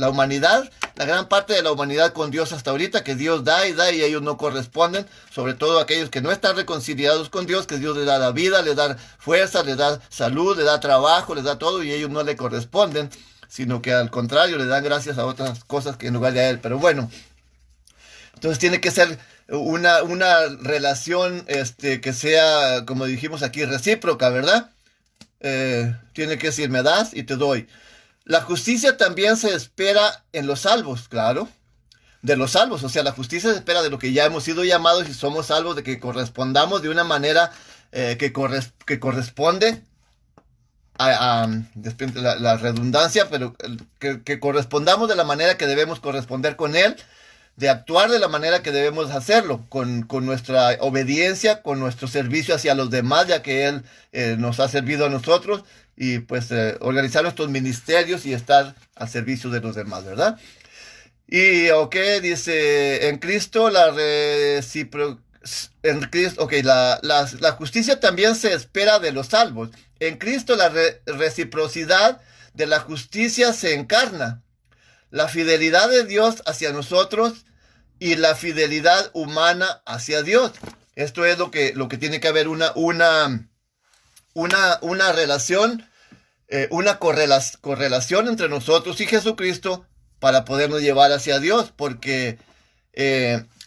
Speaker 1: humanidad, la gran parte de la humanidad con Dios hasta ahorita, que Dios da y ellos no corresponden, sobre todo aquellos que no están reconciliados con Dios, que Dios les da la vida, les da fuerza, les da salud, les da trabajo, les da todo, y ellos no le corresponden, sino que al contrario, le dan gracias a otras cosas que en lugar de a Él. Pero bueno, entonces tiene que ser una relación que sea, como dijimos aquí, recíproca, ¿verdad? Tiene que decir, me das y te doy. La justicia también se espera en los salvos, claro, de los salvos. O sea, la justicia se espera de lo que ya hemos sido llamados y somos salvos, de que correspondamos de una manera que corresponde la redundancia, pero que correspondamos de la manera que debemos corresponder con Él, de actuar de la manera que debemos hacerlo, con nuestra obediencia, con nuestro servicio hacia los demás, ya que Él nos ha servido a nosotros, y pues organizar nuestros ministerios y estar al servicio de los demás, ¿verdad? Y, ok, dice, en Cristo la justicia también se espera de los salvos. En Cristo la reciprocidad de la justicia se encarna. La fidelidad de Dios hacia nosotros y la fidelidad humana hacia Dios. Esto es lo que tiene que haber una relación, una correlación entre nosotros y Jesucristo para podernos llevar hacia Dios, porque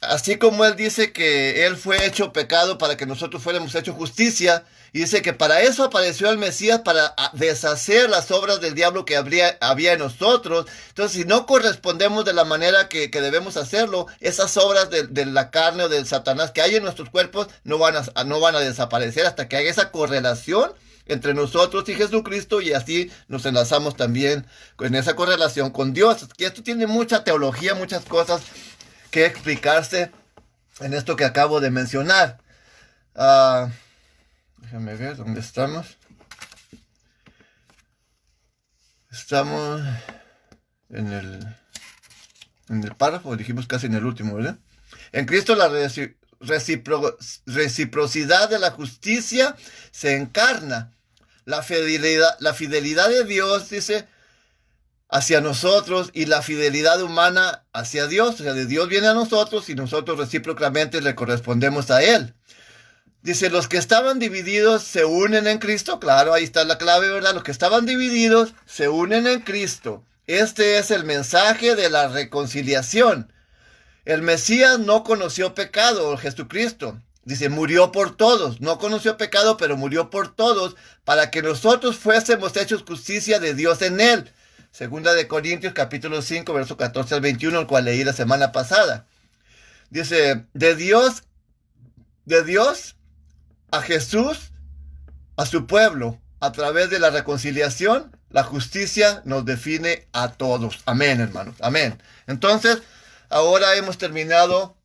Speaker 1: así como Él dice que Él fue hecho pecado para que nosotros fuéramos hechos justicia, y dice que para eso apareció el Mesías, para deshacer las obras del diablo que había en nosotros. Entonces, si no correspondemos de la manera que debemos hacerlo, esas obras de la carne o del Satanás que hay en nuestros cuerpos no van a desaparecer hasta que haya esa correlación entre nosotros y Jesucristo, y así nos enlazamos también en esa correlación con Dios. Que esto tiene mucha teología, muchas cosas que explicarse en esto que acabo de mencionar. Déjame ver dónde estamos. Estamos en el párrafo, dijimos casi en el último, ¿verdad? En Cristo la reciprocidad de la justicia se encarna. La fidelidad de Dios, dice, hacia nosotros, y la fidelidad humana hacia Dios. O sea, de Dios viene a nosotros y nosotros recíprocamente le correspondemos a Él. Dice, los que estaban divididos se unen en Cristo. Claro, ahí está la clave, ¿verdad? Los que estaban divididos se unen en Cristo. Este es el mensaje de la reconciliación. El Mesías no conoció pecado, Jesucristo. Dice, murió por todos. No conoció pecado, pero murió por todos, para que nosotros fuésemos hechos justicia de Dios en Él. Segunda de Corintios, capítulo 5, verso 14 al 21, el cual leí la semana pasada. Dice, de Dios a Jesús, a su pueblo, a través de la reconciliación, la justicia nos define a todos. Amén, hermanos. Amén. Entonces, ahora hemos terminado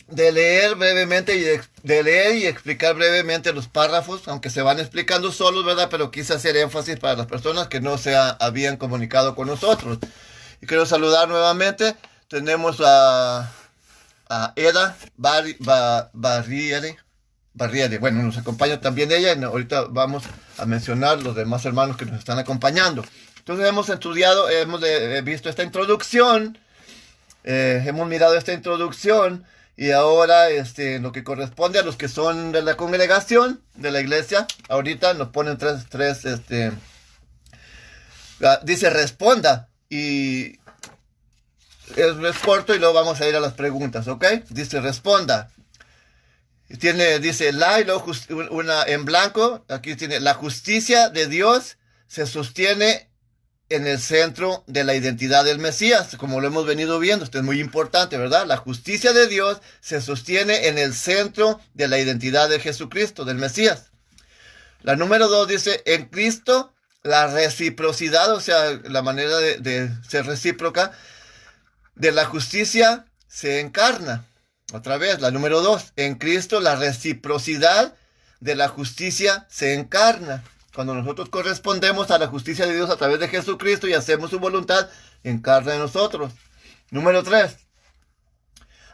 Speaker 1: de leer brevemente y explicar brevemente los párrafos, aunque se van explicando solos, ¿verdad? Pero quise hacer énfasis para las personas que no se habían comunicado con nosotros. Y quiero saludar nuevamente. Tenemos a Eda Barriere. Bueno, nos acompaña también ella, y ahorita vamos a mencionar los demás hermanos que nos están acompañando. Entonces hemos estudiado, hemos visto esta introducción, hemos mirado esta introducción, y ahora lo que corresponde a los que son de la congregación, de la iglesia, ahorita nos ponen dice responda, y es corto, y luego vamos a ir a las preguntas, ¿ok? Dice responda. Dice la, y luego una en blanco. Aquí tiene, la justicia de Dios se sostiene en el centro de la identidad del Mesías, como lo hemos venido viendo. Esto es muy importante, ¿verdad? La justicia de Dios se sostiene en el centro de la identidad de Jesucristo, del Mesías. La número 2 dice, en Cristo la reciprocidad, o sea, la manera de ser recíproca, de la justicia se encarna. Otra vez, la número 2. En Cristo la reciprocidad de la justicia se encarna. Cuando nosotros correspondemos a la justicia de Dios a través de Jesucristo y hacemos su voluntad, encarna en nosotros. Número 3.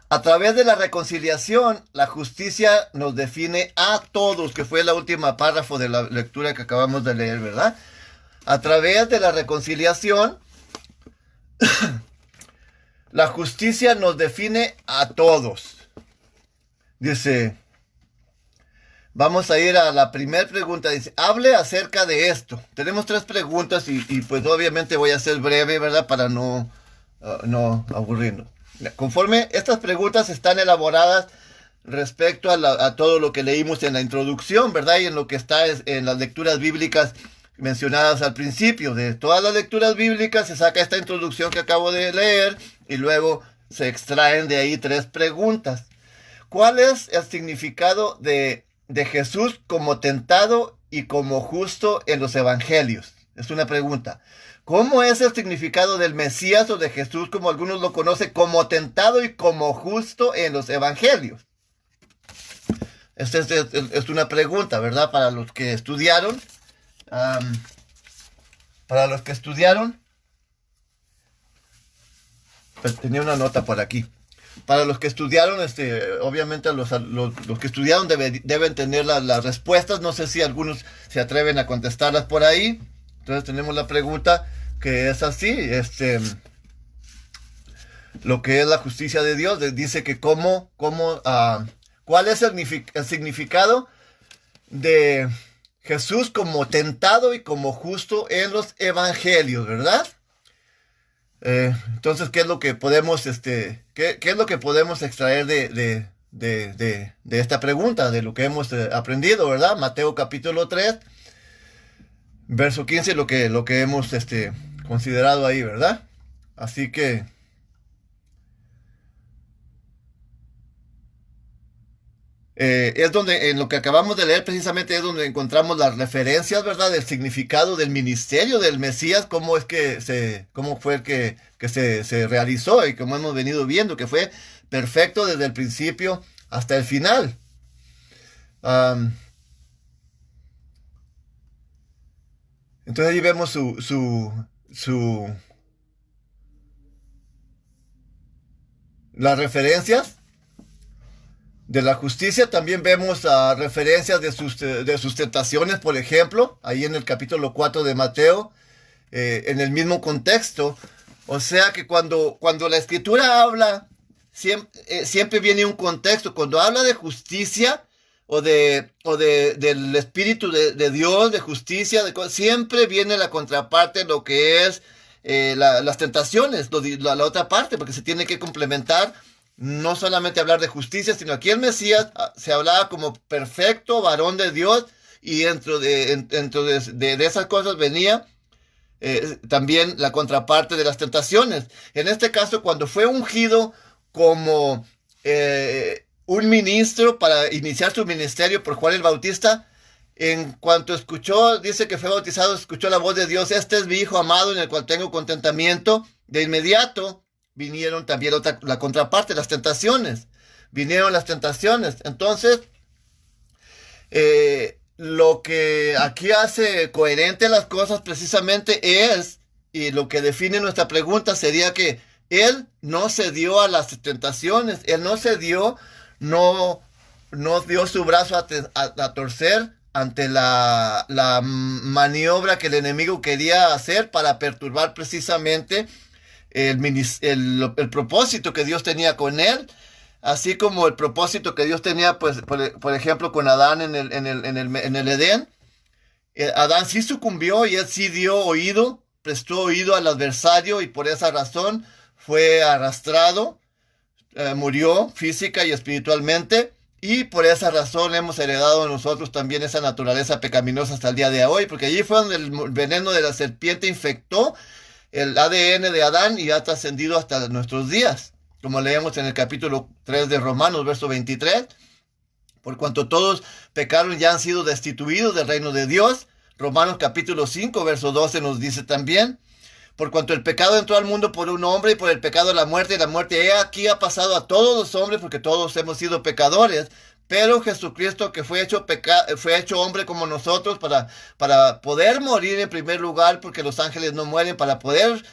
Speaker 1: A través de la reconciliación, la justicia nos define a todos, que fue la última párrafo de la lectura que acabamos de leer, ¿verdad? A través de la reconciliación, la justicia nos define a todos. Dice, vamos a ir a la primera pregunta. Dice, hable acerca de esto. Tenemos 3 preguntas y pues obviamente voy a ser breve, ¿verdad? Para no aburrirnos. Conforme estas preguntas están elaboradas respecto a todo lo que leímos en la introducción, ¿verdad? Y en lo que está en las lecturas bíblicas mencionadas al principio. De todas las lecturas bíblicas se saca esta introducción que acabo de leer y luego se extraen de ahí 3 preguntas. ¿Cuál es el significado de Jesús como tentado y como justo en los evangelios. Es una pregunta. ¿Cómo es el significado del Mesías o de Jesús, como algunos lo conocen, como tentado y como justo en los evangelios? Esta es una pregunta, ¿verdad? Para los que estudiaron. Para los que estudiaron. Pues tenía una nota por aquí. Para los que estudiaron, obviamente los que estudiaron deben tener las respuestas. No sé si algunos se atreven a contestarlas por ahí. Entonces tenemos la pregunta que es así. Lo que es la justicia de Dios. Dice que ¿cuál es el significado de Jesús como tentado y como justo en los evangelios, ¿verdad? Entonces, ¿qué es lo que podemos, qué es lo que podemos extraer de esta pregunta, de lo que hemos aprendido, ¿verdad? Mateo capítulo 3, verso 15, lo que hemos considerado ahí, ¿verdad? Así que es donde, en lo que acabamos de leer, precisamente es donde encontramos las referencias, ¿verdad? Del significado del ministerio del Mesías, cómo fue el que se realizó y como hemos venido viendo, que fue perfecto desde el principio hasta el final. Entonces ahí vemos las referencias de la justicia. También vemos referencias de sus tentaciones, por ejemplo, ahí en el capítulo 4 de Mateo, en el mismo contexto. O sea que cuando la escritura habla, siempre viene un contexto. Cuando habla de justicia del Espíritu de Dios, de justicia, siempre viene la contraparte, lo que es las tentaciones, la otra parte, porque se tiene que complementar. No solamente hablar de justicia, sino aquí el Mesías se hablaba como perfecto varón de Dios, y dentro de esas cosas venía también la contraparte de las tentaciones. En este caso, cuando fue ungido como un ministro para iniciar su ministerio por Juan el Bautista, en cuanto escuchó, dice que fue bautizado, escuchó la voz de Dios: este es mi Hijo amado en el cual tengo contentamiento. De inmediato vinieron también la contraparte, las tentaciones. Vinieron las tentaciones. Entonces, lo que aquí hace coherente las cosas precisamente es, y lo que define nuestra pregunta sería que Él no cedió a las tentaciones. Él no cedió, no dio su brazo a torcer ante la maniobra que el enemigo quería hacer para perturbar precisamente el propósito que Dios tenía con él, así como el propósito que Dios tenía, pues, por ejemplo, con Adán en el Edén. Adán sí sucumbió y él sí prestó oído al adversario, y por esa razón fue arrastrado, murió física y espiritualmente, y por esa razón hemos heredado nosotros también esa naturaleza pecaminosa hasta el día de hoy, porque allí fue donde el veneno de la serpiente infectó el ADN de Adán y ha trascendido hasta nuestros días, como leemos en el capítulo 3 de Romanos, verso 23. Por cuanto todos pecaron y han sido destituidos del reino de Dios. Romanos capítulo 5, verso 12 nos dice también: por cuanto el pecado entró al mundo por un hombre, y por el pecado la muerte, y la muerte aquí ha pasado a todos los hombres, porque todos hemos sido pecadores. Pero Jesucristo, que fue hecho hombre como nosotros, para poder morir en primer lugar, porque los ángeles no mueren, para poder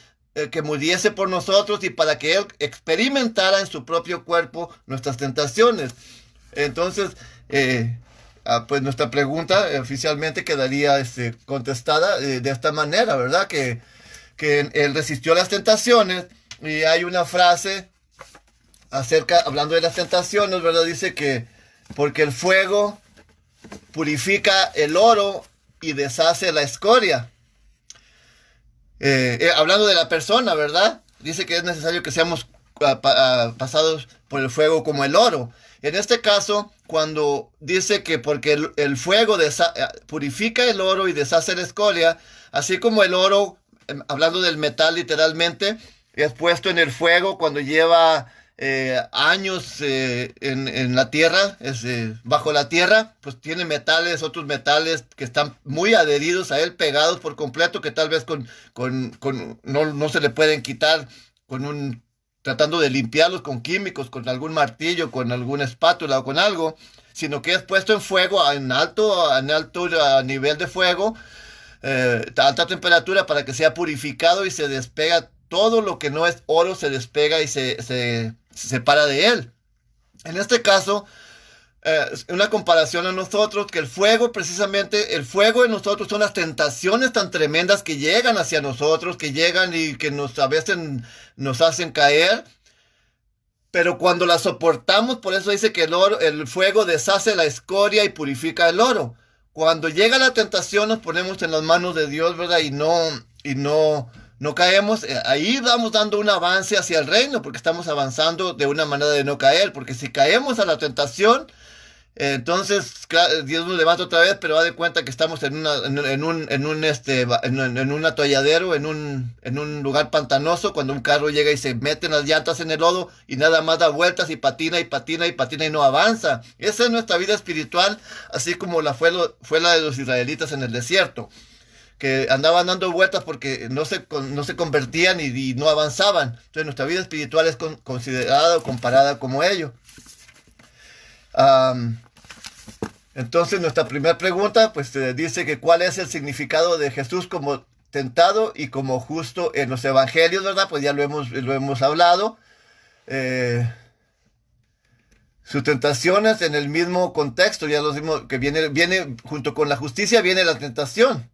Speaker 1: que muriese por nosotros, y para que Él experimentara en su propio cuerpo nuestras tentaciones. Entonces, pues nuestra pregunta oficialmente quedaría contestada de esta manera, ¿verdad? Que Él resistió las tentaciones, y hay una frase hablando de las tentaciones, ¿verdad? Dice que porque el fuego purifica el oro y deshace la escoria. Hablando de la persona, ¿verdad? Dice que es necesario que seamos pasados por el fuego como el oro. En este caso, cuando dice que porque el fuego purifica el oro y deshace la escoria, así como el oro, hablando del metal literalmente, es puesto en el fuego cuando lleva años en la tierra, bajo la tierra, pues tiene metales, otros metales que están muy adheridos a él, pegados por completo, que tal vez no se le pueden quitar tratando de limpiarlos con químicos, con algún martillo, con alguna espátula o con algo, sino que es puesto en fuego en alto nivel de fuego, a alta temperatura para que sea purificado y se despega todo lo que no es oro, se despega y se separa de él. En este caso, una comparación a nosotros, que precisamente el fuego en nosotros son las tentaciones tan tremendas que llegan hacia nosotros, que llegan y que a veces nos hacen caer. Pero cuando la soportamos, por eso dice que el fuego deshace la escoria y purifica el oro. Cuando llega la tentación nos ponemos en las manos de Dios, ¿verdad? Y no caemos. Ahí vamos dando un avance hacia el reino, porque estamos avanzando de una manera de no caer. Porque si caemos a la tentación, entonces Dios nos levanta otra vez, pero da de cuenta que estamos en un atolladero, en un lugar pantanoso, cuando un carro llega y se mete en las llantas en el lodo y nada más da vueltas y patina y patina y patina y no avanza. Esa es nuestra vida espiritual, así como fue la de los israelitas en el desierto, que andaban dando vueltas porque no se convertían y no avanzaban. Entonces nuestra vida espiritual es considerada o comparada como ello. Entonces nuestra primera pregunta pues dice que cuál es el significado de Jesús como tentado y como justo en los evangelios, ¿verdad? Pues ya lo hemos hablado. Sus tentaciones en el mismo contexto, ya lo dimos, que viene junto con la justicia, viene la tentación.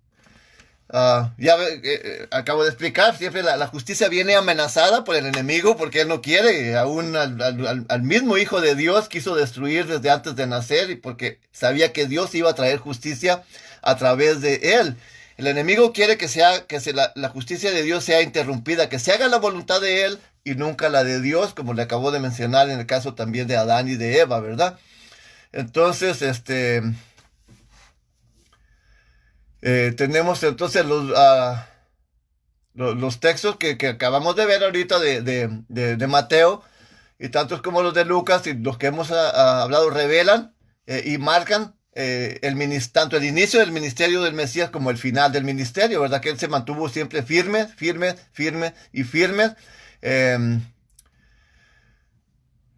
Speaker 1: Acabo de explicar, siempre la justicia viene amenazada por el enemigo porque él no quiere, aún al mismo Hijo de Dios quiso destruir desde antes de nacer, y porque sabía que Dios iba a traer justicia a través de él. El enemigo quiere que la justicia de Dios sea interrumpida, que se haga la voluntad de él y nunca la de Dios, como le acabo de mencionar en el caso también de Adán y de Eva, ¿verdad? Entonces, tenemos entonces los textos que acabamos de ver ahorita de Mateo, y tantos como los de Lucas y los que hemos hablado revelan y marcan tanto el inicio del ministerio del Mesías como el final del ministerio, ¿verdad? Que él se mantuvo siempre firme y firme.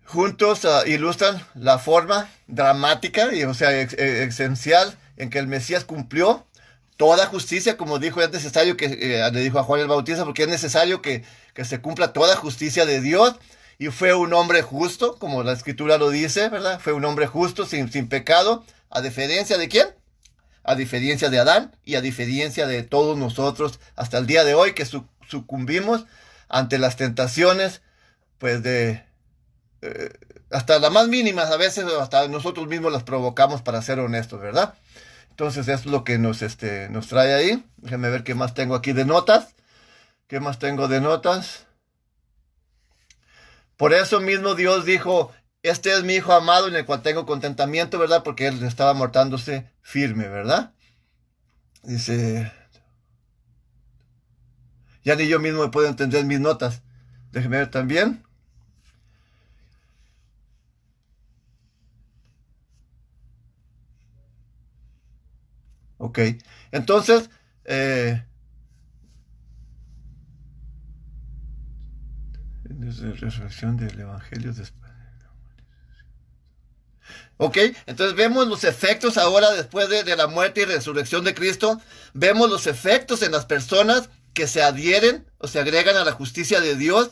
Speaker 1: Juntos ilustran la forma dramática y, o sea, esencial en que el Mesías cumplió toda justicia, como dijo, es necesario le dijo a Juan el Bautista, porque es necesario que se cumpla toda justicia de Dios, y fue un hombre justo, como la Escritura lo dice, ¿verdad? Fue un hombre justo, sin pecado, a diferencia de ¿quién? A diferencia de Adán, y a diferencia de todos nosotros, hasta el día de hoy, que sucumbimos ante las tentaciones, pues hasta las más mínimas, a veces hasta nosotros mismos las provocamos, para ser honestos, ¿verdad? Entonces eso es lo que nos trae ahí. Déjenme ver qué más tengo aquí de notas. ¿Qué más tengo de notas? Por eso mismo Dios dijo, este es mi Hijo amado en el cual tengo contentamiento, ¿verdad? Porque él estaba mortándose firme, ¿verdad? Dice, ya ni yo mismo me puedo entender mis notas. Déjenme ver también. Ok, entonces, resurrección del Evangelio después. Ok, entonces vemos los efectos ahora después de la muerte y resurrección de Cristo. Vemos los efectos en las personas que se adhieren o se agregan a la justicia de Dios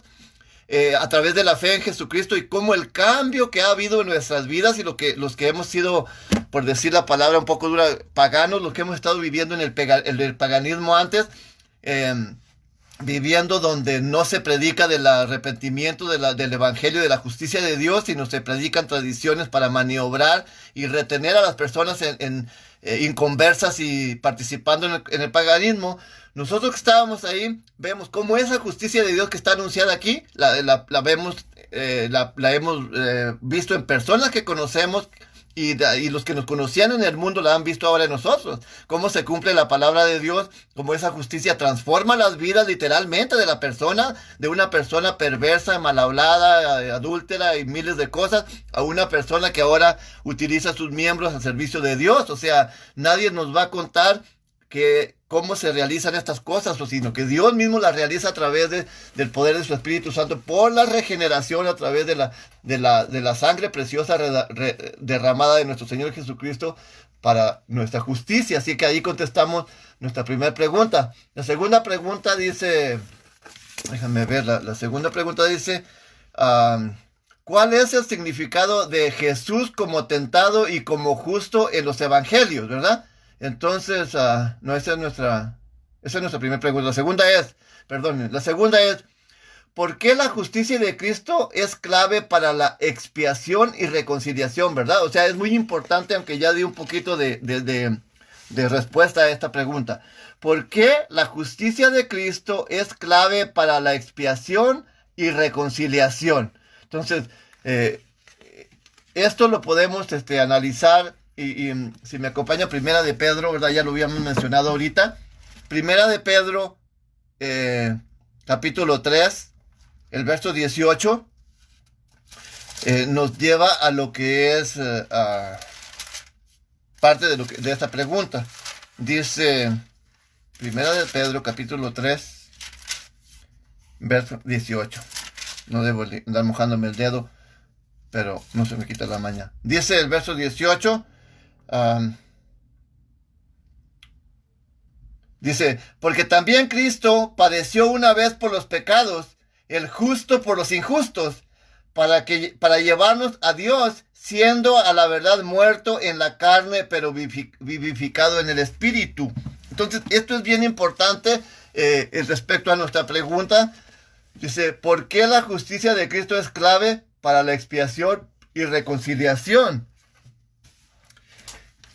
Speaker 1: a través de la fe en Jesucristo, y cómo el cambio que ha habido en nuestras vidas, y los que hemos sido, por decir la palabra un poco dura, paganos, los que hemos estado viviendo en el paganismo antes, viviendo donde no se predica del arrepentimiento, del evangelio, de la justicia de Dios, sino se predican tradiciones para maniobrar y retener a las personas inconversas y participando en el paganismo. Nosotros que estábamos ahí, vemos cómo esa justicia de Dios que está anunciada aquí, la hemos visto en personas que conocemos, y los que nos conocían en el mundo la han visto ahora en nosotros. Cómo se cumple la palabra de Dios, cómo esa justicia transforma las vidas literalmente de la persona, de una persona perversa, mal hablada, adúltera y miles de cosas, a una persona que ahora utiliza sus miembros al servicio de Dios. O sea, nadie nos va a contar cómo se realizan estas cosas, sino que Dios mismo las realiza a través del poder de su Espíritu Santo, por la regeneración a través de la sangre preciosa derramada de nuestro Señor Jesucristo para nuestra justicia. Así que ahí contestamos nuestra primera pregunta. La segunda pregunta dice, déjame ver, la segunda pregunta dice, ¿cuál es el significado de Jesús como tentado y como justo en los evangelios, verdad? Entonces, no, esa es nuestra primera pregunta. La segunda es, ¿por qué la justicia de Cristo es clave para la expiación y reconciliación, verdad? O sea, es muy importante, aunque ya di un poquito de respuesta a esta pregunta. ¿Por qué la justicia de Cristo es clave para la expiación y reconciliación? Entonces, esto lo podemos analizar. Y si me acompaña Primera de Pedro, ¿verdad? Ya lo habíamos mencionado ahorita. Primera de Pedro, capítulo 3, el verso 18, nos lleva a lo que es parte de esta pregunta. Dice, Primera de Pedro, capítulo 3, verso 18. No debo andar mojándome el dedo, pero no se me quita la maña. Dice el verso 18... dice, porque también Cristo padeció una vez por los pecados, el justo por los injustos, para llevarnos a Dios, siendo a la verdad muerto en la carne, pero vivificado en el espíritu. Entonces, esto es bien importante respecto a nuestra pregunta. Dice, ¿por qué la justicia de Cristo es clave para la expiación y reconciliación?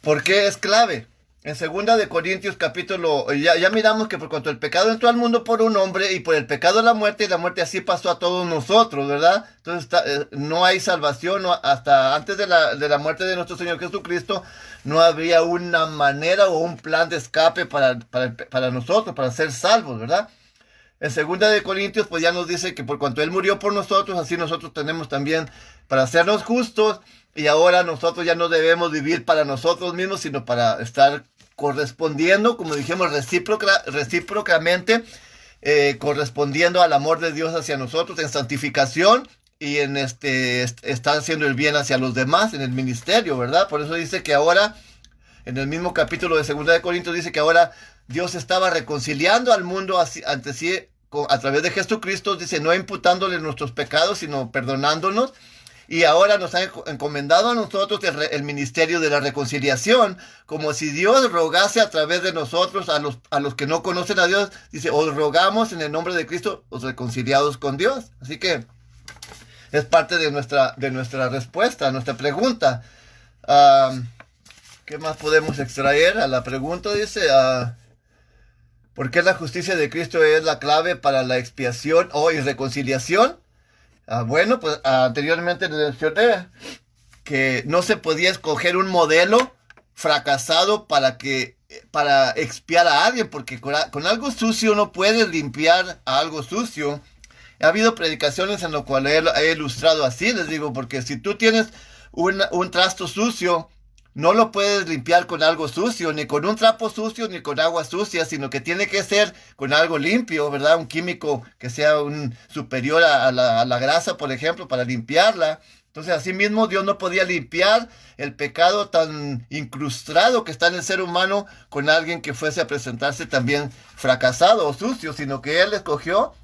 Speaker 1: ¿Por qué es clave? En 2 de Corintios capítulo, ya miramos que por cuanto el pecado entró al mundo por un hombre, y por el pecado la muerte, y la muerte así pasó a todos nosotros, ¿verdad? Entonces no hay salvación, hasta antes de la muerte de nuestro Señor Jesucristo, no había una manera o un plan de escape para nosotros, para ser salvos, ¿verdad? En 2 de Corintios, pues ya nos dice que por cuanto Él murió por nosotros, así nosotros tenemos también para hacernos justos, y ahora nosotros ya no debemos vivir para nosotros mismos, sino para estar correspondiendo, como dijimos, recíprocamente, correspondiendo al amor de Dios hacia nosotros en santificación y en estar haciendo el bien hacia los demás en el ministerio, ¿verdad? Por eso dice que ahora, en el mismo capítulo de 2 de Corintios, dice que ahora Dios estaba reconciliando al mundo ante sí a través de Jesucristo, dice, no imputándole nuestros pecados, sino perdonándonos. Y ahora nos ha encomendado a nosotros el ministerio de la reconciliación, como si Dios rogase a través de nosotros a los que no conocen a Dios. Dice, os rogamos en el nombre de Cristo, os reconciliados con Dios. Así que es parte de nuestra respuesta, a nuestra pregunta. ¿Qué más podemos extraer a la pregunta? Dice, ¿por qué la justicia de Cristo es la clave para la expiación y reconciliación? Bueno, pues anteriormente les mencioné que no se podía escoger un modelo fracasado para expiar a alguien, porque con algo sucio no puedes limpiar a algo sucio. Ha habido predicaciones en las cuales he ilustrado así, les digo, porque si tú tienes un trasto sucio, no lo puedes limpiar con algo sucio, ni con un trapo sucio, ni con agua sucia, sino que tiene que ser con algo limpio, ¿verdad? Un químico que sea superior a la grasa, por ejemplo, para limpiarla. Entonces, así mismo, Dios no podía limpiar el pecado tan incrustado que está en el ser humano con alguien que fuese a presentarse también fracasado o sucio, sino que Él escogió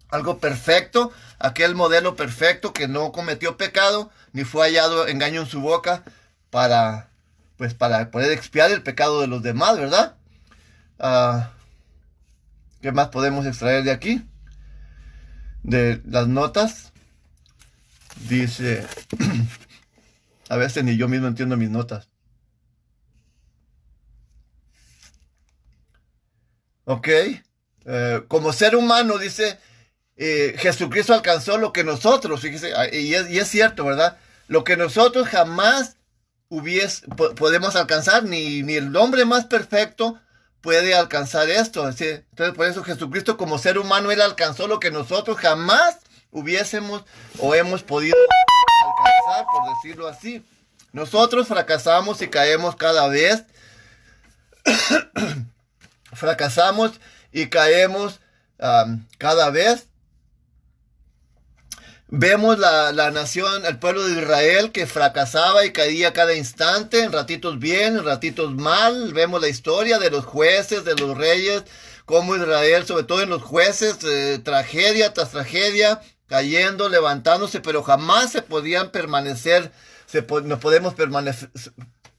Speaker 1: algo perfecto, aquel modelo perfecto que no cometió pecado, ni fue hallado engaño en su boca, para poder expiar el pecado de los demás, ¿verdad? ¿Qué más podemos extraer de aquí? De las notas. Dice, a veces ni yo mismo entiendo mis notas. Ok. Como ser humano, dice, Jesucristo alcanzó lo que nosotros, fíjese, y es cierto, ¿verdad? Lo que nosotros jamás podemos alcanzar, ni el hombre más perfecto puede alcanzar esto. ¿Sí? Entonces, por eso Jesucristo como ser humano, Él alcanzó lo que nosotros jamás hubiésemos o hemos podido alcanzar, por decirlo así. Nosotros fracasamos y caemos cada vez. Fracasamos y caemos cada vez. Vemos la nación, el pueblo de Israel que fracasaba y caía cada instante, en ratitos bien, en ratitos mal. Vemos la historia de los jueces, de los reyes, cómo Israel, sobre todo en los jueces, tragedia tras tragedia, cayendo, levantándose, pero jamás se podían permanecer, no podemos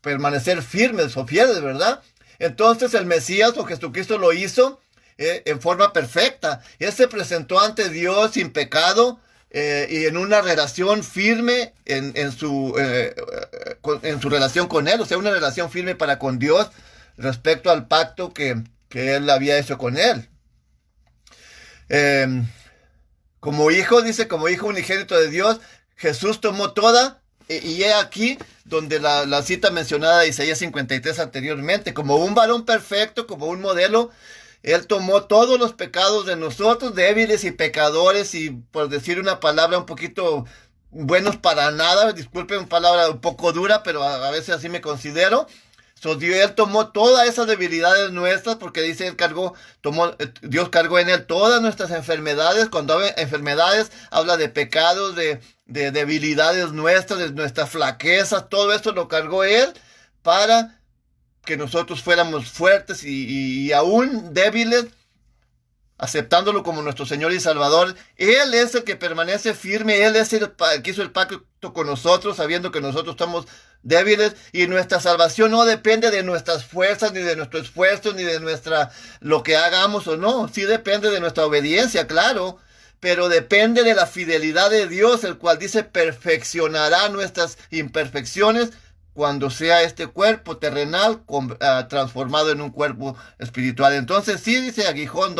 Speaker 1: permanecer firmes o fieles, ¿verdad? Entonces el Mesías o Jesucristo lo hizo en forma perfecta. Él se presentó ante Dios sin pecado, y en una relación firme en su relación con Él, o sea, una relación firme para con Dios respecto al pacto que Él había hecho con Él. Como hijo, dice, como hijo unigénito de Dios, Jesús tomó toda, y he aquí donde la cita mencionada de Isaías 53 anteriormente, como un varón perfecto, como un modelo. Él tomó todos los pecados de nosotros, débiles y pecadores, y por decir una palabra un poquito buenos para nada, disculpen, una palabra un poco dura, pero a veces así me considero. Él tomó todas esas debilidades nuestras, porque dice, Dios cargó en Él todas nuestras enfermedades. Cuando habla de enfermedades, habla de pecados, de debilidades nuestras, de nuestras flaquezas. Todo esto lo cargó Él para que nosotros fuéramos fuertes y aún débiles, aceptándolo como nuestro Señor y Salvador. Él es el que permanece firme, Él es el que hizo el pacto con nosotros, sabiendo que nosotros estamos débiles, y nuestra salvación no depende de nuestras fuerzas, ni de nuestro esfuerzo, ni de lo que hagamos o no. Sí depende de nuestra obediencia, claro, pero depende de la fidelidad de Dios, el cual dice perfeccionará nuestras imperfecciones cuando sea este cuerpo terrenal transformado en un cuerpo espiritual. Entonces sí dice aguijón,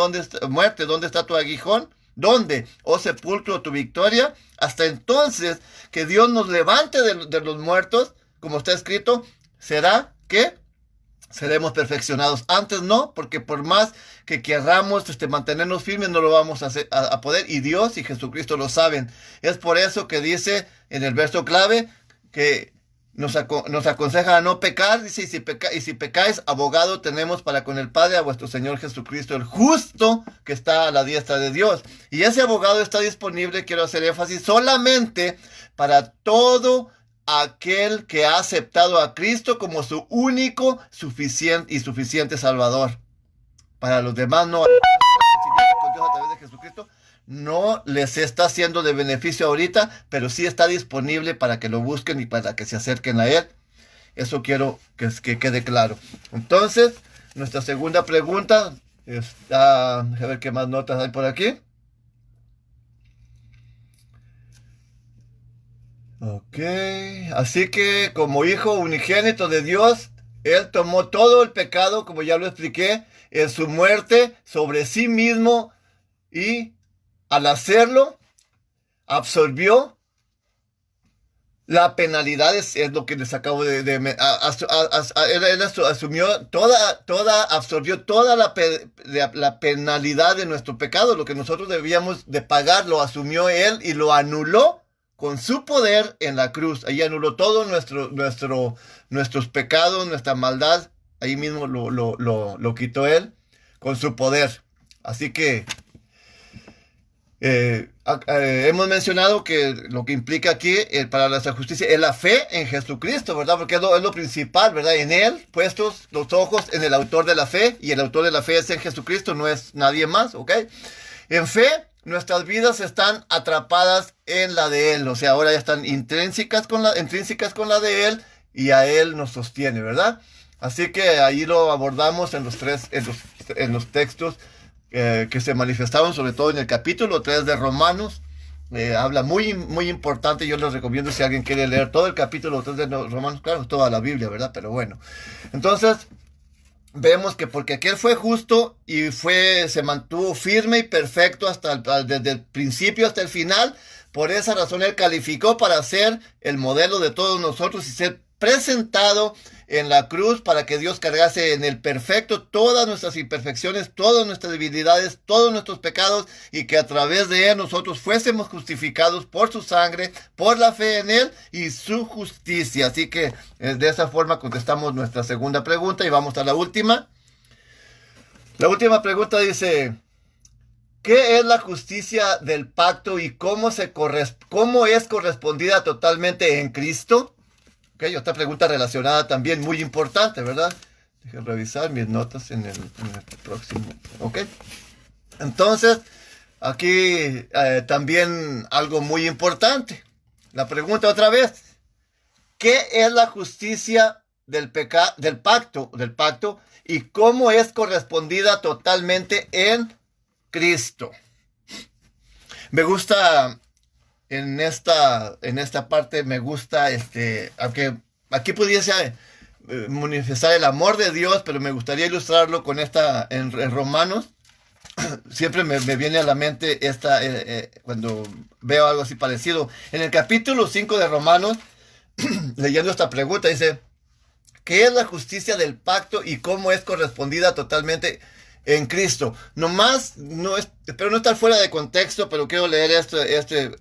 Speaker 1: muerte, ¿dónde está tu aguijón? ¿Dónde? Oh sepulcro, tu victoria. Hasta entonces que Dios nos levante de los muertos, como está escrito, será que seremos perfeccionados. Antes no, porque por más que querramos mantenernos firmes, no lo vamos a poder, y Dios y Jesucristo lo saben. Es por eso que dice en el verso clave que nos aconseja a no pecar, dice, y si pecáis, abogado tenemos para con el Padre, a vuestro Señor Jesucristo, el justo, que está a la diestra de Dios. Y ese abogado está disponible, quiero hacer énfasis, solamente para todo aquel que ha aceptado a Cristo como su único, suficiente Salvador. Para los demás no. Con Dios a través de Jesucristo no les está siendo de beneficio ahorita, pero sí está disponible para que lo busquen y para que se acerquen a Él. Eso quiero que quede claro. Entonces, nuestra segunda pregunta está, a ver qué más notas hay por aquí. Ok, así que como hijo unigénito de Dios, Él tomó todo el pecado, como ya lo expliqué, en su muerte sobre sí mismo, y al hacerlo, absorbió la penalidad, es lo que les acabo él asumió absorbió toda la penalidad de nuestro pecado, lo que nosotros debíamos de pagar, lo asumió Él y lo anuló con su poder en la cruz. Ahí anuló todo nuestros pecados, nuestra maldad, ahí mismo lo quitó Él con su poder. Así que hemos mencionado que lo que implica aquí para nuestra justicia es la fe en Jesucristo, ¿verdad? Porque es lo principal, ¿verdad? En Él, puestos los ojos en el autor de la fe, y el autor de la fe es en Jesucristo, no es nadie más, ¿ok? En fe, nuestras vidas están atrapadas en la de Él, o sea, ahora ya están intrínsecas con la de Él, y a Él nos sostiene, ¿verdad? Así que ahí lo abordamos en los textos que se manifestaron, sobre todo en el capítulo 3 de Romanos. Habla muy, muy importante. Yo les recomiendo, si alguien quiere leer todo el capítulo 3 de Romanos, claro, toda la Biblia, ¿verdad? Pero bueno, entonces vemos que porque aquel fue justo y se mantuvo firme y perfecto desde el principio hasta el final, por esa razón Él calificó para ser el modelo de todos nosotros y ser presentado en la cruz para que Dios cargase en el perfecto todas nuestras imperfecciones, todas nuestras debilidades, todos nuestros pecados, y que a través de Él nosotros fuésemos justificados por su sangre, por la fe en Él y su justicia. Así que de esa forma contestamos nuestra segunda pregunta y vamos a la última. La última pregunta dice: ¿qué es la justicia del pacto y cómo es correspondida totalmente en Cristo? Ok, otra pregunta relacionada también, muy importante, ¿verdad? Déjenme revisar mis notas en el próximo. Ok. Entonces, aquí también algo muy importante. La pregunta otra vez: ¿qué es la justicia del pacto y cómo es correspondida totalmente en Cristo? Me gusta en esta parte, me gusta aunque aquí pudiese manifestar el amor de Dios, pero me gustaría ilustrarlo con esta en Romanos. Siempre me viene a la mente cuando veo algo así parecido. En el capítulo 5 de Romanos, leyendo esta pregunta, dice: ¿qué es la justicia del pacto y cómo es correspondida totalmente en Cristo? Espero no estar fuera de contexto, pero quiero leer esto,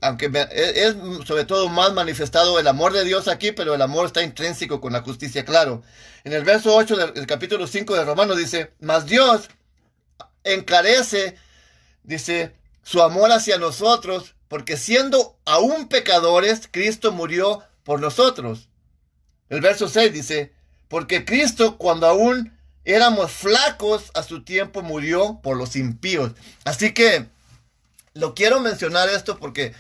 Speaker 1: aunque es sobre todo más manifestado el amor de Dios aquí, pero el amor está intrínseco con la justicia, claro. En el verso 8 del capítulo 5 de Romanos dice: mas Dios encarece, dice, su amor hacia nosotros, porque siendo aún pecadores, Cristo murió por nosotros. El verso 6 dice: porque Cristo, cuando aún éramos flacos, a su tiempo murió por los impíos. Así que lo quiero mencionar esto porque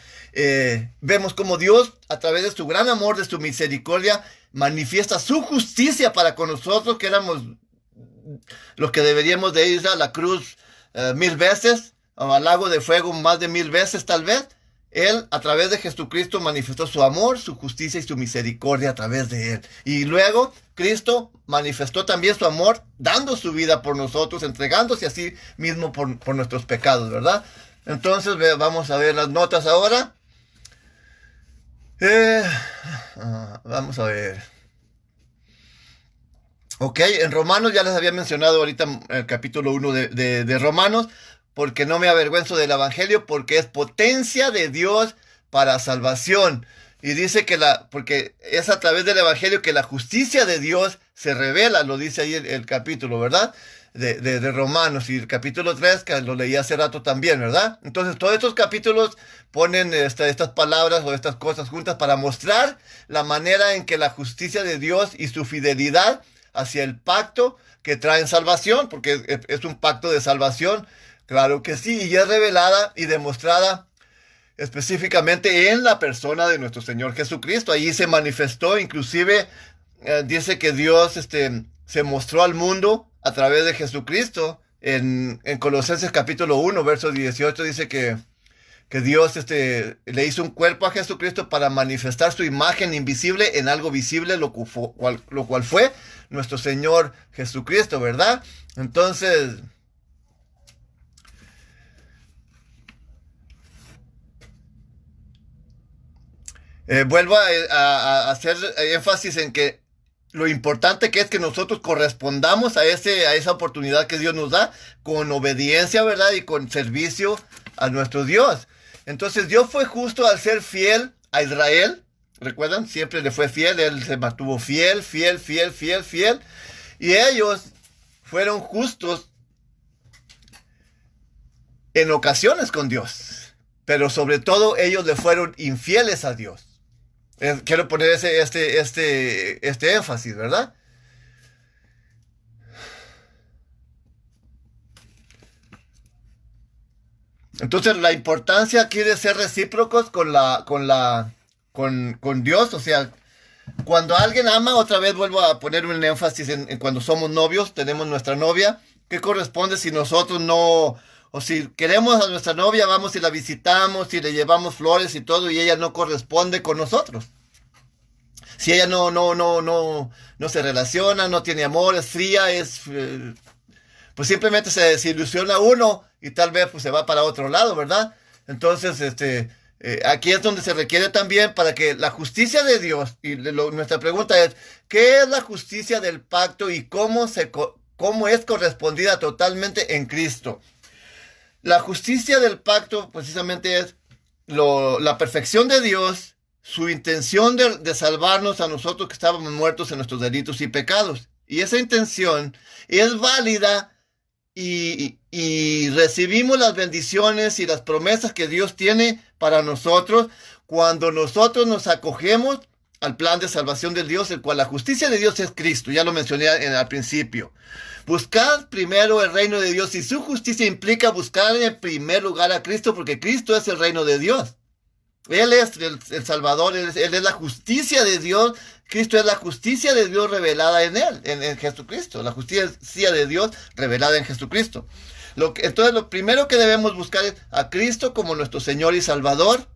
Speaker 1: vemos como Dios, a través de su gran amor, de su misericordia, manifiesta su justicia para con nosotros, que éramos los que deberíamos de ir a la cruz 1000 veces, o al lago de fuego más de 1000 veces tal vez. Él, a través de Jesucristo, manifestó su amor, su justicia y su misericordia a través de Él. Y luego, Cristo manifestó también su amor, dando su vida por nosotros, entregándose a sí mismo por nuestros pecados, ¿verdad? Entonces, vamos a ver las notas ahora. Vamos a ver. Ok, en Romanos, ya les había mencionado ahorita el capítulo 1 de Romanos: porque no me avergüenzo del evangelio, porque es potencia de Dios para salvación. Y dice porque es a través del evangelio que la justicia de Dios se revela, lo dice ahí el capítulo, ¿verdad? De Romanos, y el capítulo 3, que lo leí hace rato también, ¿verdad? Entonces, todos estos capítulos ponen estas palabras o estas cosas juntas para mostrar la manera en que la justicia de Dios y su fidelidad hacia el pacto que traen salvación, porque es un pacto de salvación. Claro que sí, y es revelada y demostrada específicamente en la persona de nuestro Señor Jesucristo. Ahí se manifestó, inclusive dice que Dios se mostró al mundo a través de Jesucristo. En Colosenses capítulo 1, verso 18 dice que Dios le hizo un cuerpo a Jesucristo para manifestar su imagen invisible en algo visible, lo cual fue nuestro Señor Jesucristo, ¿verdad? Entonces, vuelvo a hacer énfasis en que lo importante que es que nosotros correspondamos a esa oportunidad que Dios nos da con obediencia, ¿verdad? Y con servicio a nuestro Dios. Entonces, Dios fue justo al ser fiel a Israel. ¿Recuerdan? Siempre le fue fiel. Él se mantuvo fiel. Y ellos fueron justos en ocasiones con Dios. Pero sobre todo, ellos le fueron infieles a Dios. Quiero poner este énfasis, ¿verdad? Entonces, la importancia aquí de ser recíprocos con Dios, o sea, cuando alguien ama, otra vez vuelvo a poner un énfasis en cuando somos novios, tenemos nuestra novia. ¿Qué corresponde si nosotros no, o si queremos a nuestra novia, vamos y la visitamos y le llevamos flores y todo, y ella no corresponde con nosotros? Si ella no se relaciona, no tiene amor, es fría, pues simplemente se desilusiona uno y tal vez pues se va para otro lado, ¿verdad? Entonces, Aquí es donde se requiere también para que la justicia de Dios, y nuestra pregunta es, ¿qué es la justicia del pacto y cómo es correspondida totalmente en Cristo? La justicia del pacto precisamente es la perfección de Dios, su intención de salvarnos a nosotros que estábamos muertos en nuestros delitos y pecados. Y esa intención es válida y recibimos las bendiciones y las promesas que Dios tiene para nosotros cuando nosotros nos acogemos al plan de salvación de Dios, el cual la justicia de Dios es Cristo. Ya lo mencioné al principio. Buscad primero el reino de Dios, y su justicia implica buscar en primer lugar a Cristo, porque Cristo es el reino de Dios. Él es el Salvador, él es la justicia de Dios. Cristo es la justicia de Dios revelada en él, en Jesucristo. La justicia de Dios revelada en Jesucristo. Entonces lo primero que debemos buscar es a Cristo como nuestro Señor y Salvador.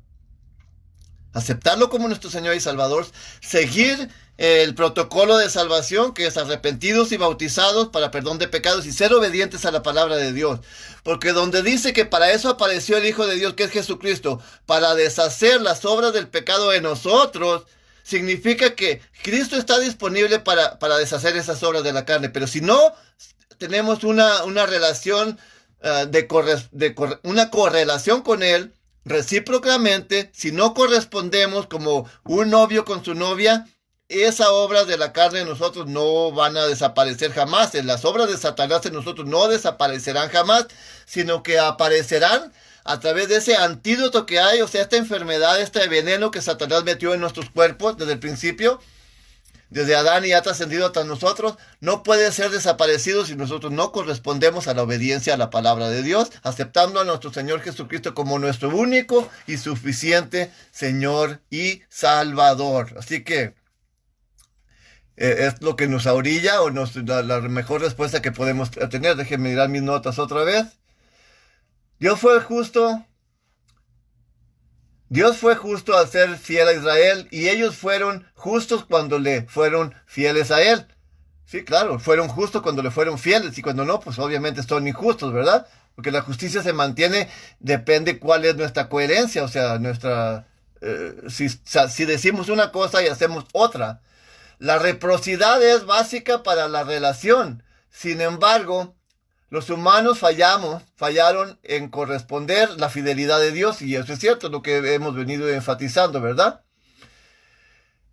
Speaker 1: Aceptarlo como nuestro Señor y Salvador. Seguir el protocolo de salvación, que es arrepentidos y bautizados para perdón de pecados, y ser obedientes a la palabra de Dios. Porque donde dice que para eso apareció el Hijo de Dios, que es Jesucristo, para deshacer las obras del pecado en nosotros, significa que Cristo está disponible para deshacer esas obras de la carne. Pero si no tenemos una relación, una correlación con Él, recíprocamente, si no correspondemos como un novio con su novia, esas obras de la carne en nosotros no van a desaparecer jamás. Las obras de Satanás en nosotros no desaparecerán jamás, sino que aparecerán a través de ese antídoto que hay, o sea, esta enfermedad, este veneno que Satanás metió en nuestros cuerpos desde el principio, desde Adán, y ha trascendido hasta nosotros. No puede ser desaparecido si nosotros no correspondemos a la obediencia a la palabra de Dios, aceptando a nuestro Señor Jesucristo como nuestro único y suficiente Señor y Salvador. Así que es lo que nos orilla, o la mejor respuesta que podemos tener. Déjenme mirar mis notas otra vez. Dios fue justo al ser fiel a Israel, y ellos fueron justos cuando le fueron fieles a él. Sí, claro, fueron justos cuando le fueron fieles, y cuando no, pues obviamente son injustos, ¿verdad? Porque la justicia se mantiene, depende cuál es nuestra coherencia, o sea, si decimos una cosa y hacemos otra. La reciprocidad es básica para la relación. Sin embargo, los humanos fallaron en corresponder la fidelidad de Dios, y eso es cierto, lo que hemos venido enfatizando, ¿verdad?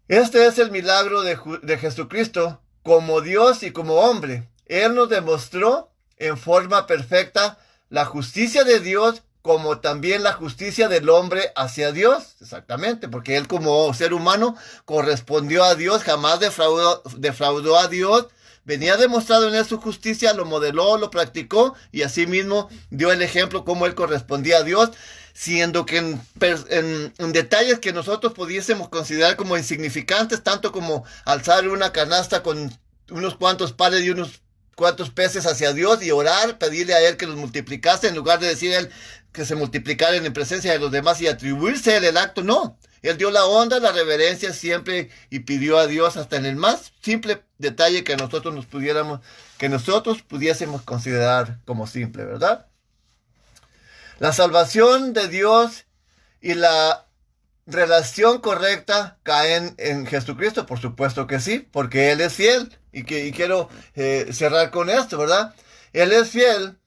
Speaker 1: Este es el milagro de Jesucristo como Dios y como hombre. Él nos demostró en forma perfecta la justicia de Dios, como también la justicia del hombre hacia Dios. Exactamente, porque él como ser humano correspondió a Dios, jamás defraudó a Dios. Venía demostrado en él su justicia, lo modeló, lo practicó, y asimismo dio el ejemplo cómo él correspondía a Dios, siendo que en detalles que nosotros pudiésemos considerar como insignificantes, tanto como alzar una canasta con unos cuantos panes y unos cuantos peces hacia Dios y orar, pedirle a él que los multiplicase, en lugar de decir él que se multiplicaran en presencia de los demás y atribuirse él el acto. No, él dio la honra, la reverencia siempre, y pidió a Dios hasta en el más simple detalle que nosotros pudiésemos considerar como simple, ¿verdad? La salvación de Dios y la relación correcta caen en Jesucristo, por supuesto que sí, porque Él es fiel, y quiero cerrar con esto, ¿verdad? Él es fiel,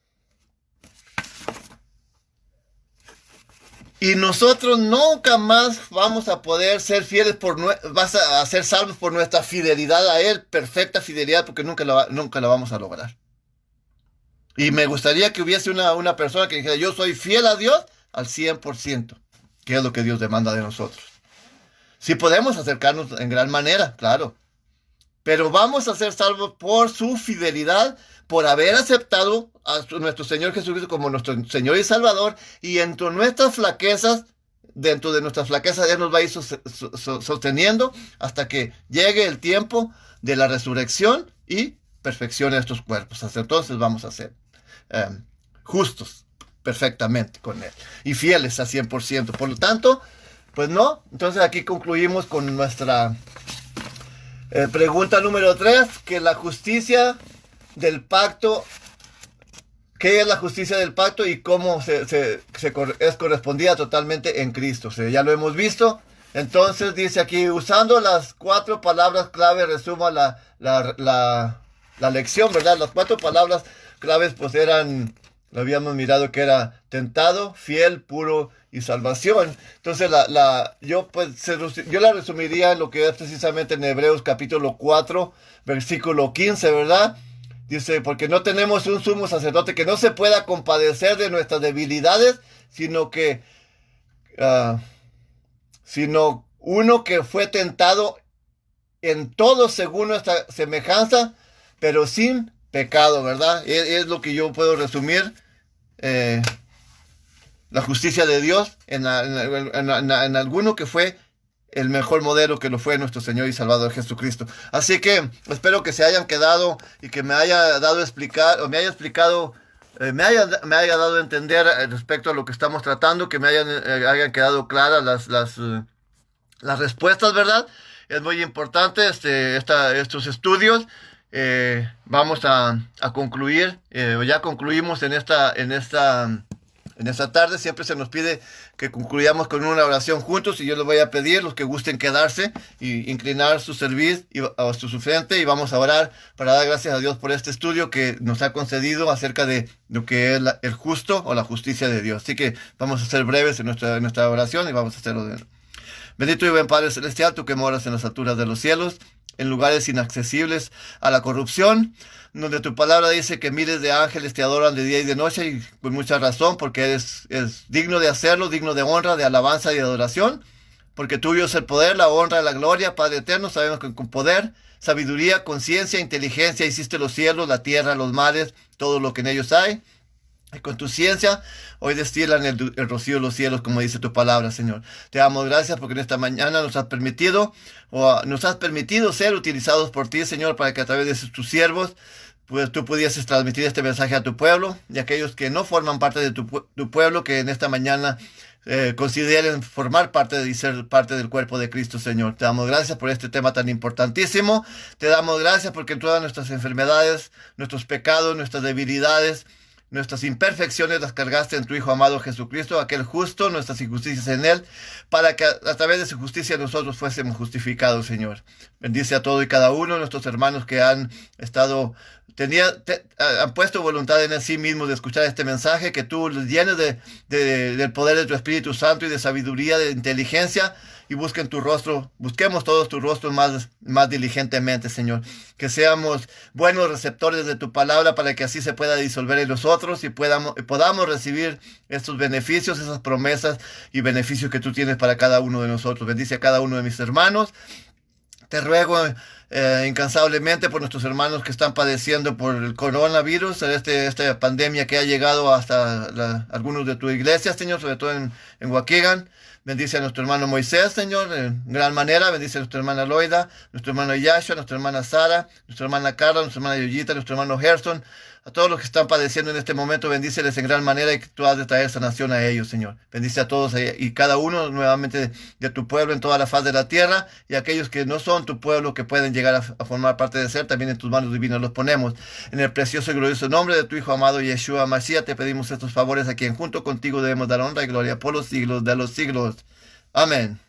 Speaker 1: y nosotros nunca más vamos a poder ser fieles vas a ser salvos por nuestra fidelidad a Él, perfecta fidelidad, porque nunca la vamos a lograr. Y me gustaría que hubiese una persona que dijera: yo soy fiel a Dios al 100%, que es lo que Dios demanda de nosotros. Sí podemos acercarnos en gran manera, claro, pero vamos a ser salvos por su fidelidad, por haber aceptado a nuestro Señor Jesucristo como nuestro Señor y Salvador, y dentro de nuestras flaquezas, Él nos va a ir sosteniendo hasta que llegue el tiempo de la resurrección y perfección de estos cuerpos. Hasta entonces vamos a ser justos perfectamente con Él y fieles al 100%. Por lo tanto, pues no. Entonces aquí concluimos con nuestra pregunta número 3, que la justicia del pacto qué es la justicia del pacto y cómo es correspondida totalmente en Cristo. O sea, ya lo hemos visto. Entonces dice aquí, usando las 4 palabras clave, resuma la lección, ¿verdad? Las 4 palabras claves pues eran, lo habíamos mirado que era tentado, fiel, puro y salvación. Entonces yo la resumiría en lo que es precisamente en Hebreos capítulo 4, versículo 15, ¿verdad? Dice, porque no tenemos un sumo sacerdote que no se pueda compadecer de nuestras debilidades, sino que, sino uno que fue tentado en todo según nuestra semejanza, pero sin pecado, ¿verdad? Es lo que yo puedo resumir, la justicia de Dios en alguno que fue el mejor modelo, que lo fue nuestro Señor y Salvador Jesucristo. Así que espero que se hayan quedado y que me haya dado a explicar, o me haya explicado, me haya dado a entender respecto a lo que estamos tratando, que me hayan quedado claras las respuestas, ¿verdad? Es muy importante estos estudios. Vamos a concluir, ya concluimos en esta tarde. Siempre se nos pide que concluyamos con una oración juntos, y yo les voy a pedir, los que gusten quedarse y inclinar su cerviz a su frente, y vamos a orar para dar gracias a Dios por este estudio que nos ha concedido acerca de lo que es el justo o la justicia de Dios. Así que vamos a ser breves en nuestra oración y vamos a hacerlo. Bendito y buen Padre Celestial, tú que moras en las alturas de los cielos, en lugares inaccesibles a la corrupción, donde tu palabra dice que miles de ángeles te adoran de día y de noche, y por mucha razón, porque es digno de hacerlo, digno de honra, de alabanza y de adoración, porque tuyo es el poder, la honra y la gloria, Padre eterno. Sabemos que con poder, sabiduría, conciencia, inteligencia hiciste los cielos, la tierra, los mares, todo lo que en ellos hay. Y con tu ciencia, hoy destilan el rocío de los cielos, como dice tu palabra, Señor. Te damos gracias porque en esta mañana nos has permitido ser utilizados por ti, Señor, para que a través de tus siervos, pues tú pudieses transmitir este mensaje a tu pueblo, y a aquellos que no forman parte de tu pueblo, que en esta mañana consideren formar parte y ser parte del cuerpo de Cristo, Señor. Te damos gracias por este tema tan importantísimo. Te damos gracias porque todas nuestras enfermedades, nuestros pecados, nuestras debilidades, nuestras imperfecciones las cargaste en tu Hijo amado Jesucristo, aquel justo, nuestras injusticias en Él, para que a través de su justicia nosotros fuésemos justificados, Señor. Bendice a todo y cada uno de nuestros hermanos que han han puesto voluntad en sí mismos de escuchar este mensaje, que tú los llenes del poder de tu Espíritu Santo y de sabiduría, de inteligencia, y busquemos todos tu rostro más diligentemente, Señor. Que seamos buenos receptores de tu palabra, para que así se pueda disolver en nosotros y podamos recibir estos beneficios, esas promesas y beneficios que tú tienes para cada uno de nosotros. Bendice a cada uno de mis hermanos. Te ruego incansablemente por nuestros hermanos que están padeciendo por el coronavirus, esta pandemia que ha llegado hasta algunos de tu iglesia, Señor, sobre todo en Waukegan. Bendice a nuestro hermano Moisés, Señor, en gran manera. Bendice a nuestra hermana Loida, nuestro hermano Yashua, nuestra hermana Sara, nuestra hermana Carla, nuestra hermana Yoyita, nuestro hermano Gerson. A todos los que están padeciendo en este momento, bendíceles en gran manera, y que tú has de traer sanación a ellos, Señor. Bendice a todos y cada uno nuevamente de tu pueblo en toda la faz de la tierra, y aquellos que no son tu pueblo, que pueden llegar a formar parte de ser, también en tus manos divinas los ponemos. En el precioso y glorioso nombre de tu Hijo amado Yeshua Mashiach, te pedimos estos favores, a quien junto contigo debemos dar honra y gloria por los siglos de los siglos. Amén.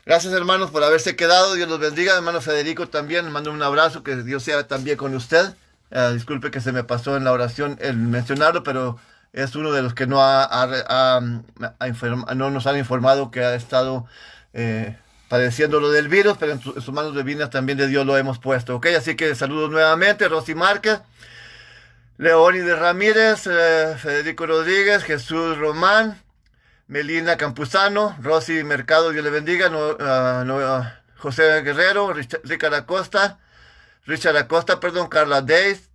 Speaker 1: Gracias, hermanos, por haberse quedado. Dios los bendiga. Hermano Federico también, le mando un abrazo, que Dios sea también con usted. Disculpe que se me pasó en la oración el mencionarlo, pero es uno de los que no nos han informado que ha estado padeciendo lo del virus, pero en sus manos divinas también de Dios lo hemos puesto. ¿Ok? Así que saludos nuevamente. Rosy Márquez, Leónides Ramírez, Federico Rodríguez, Jesús Román, Melina Campuzano, Rosy Mercado, Dios le bendiga, José Guerrero, Richard Acosta, Carla Days,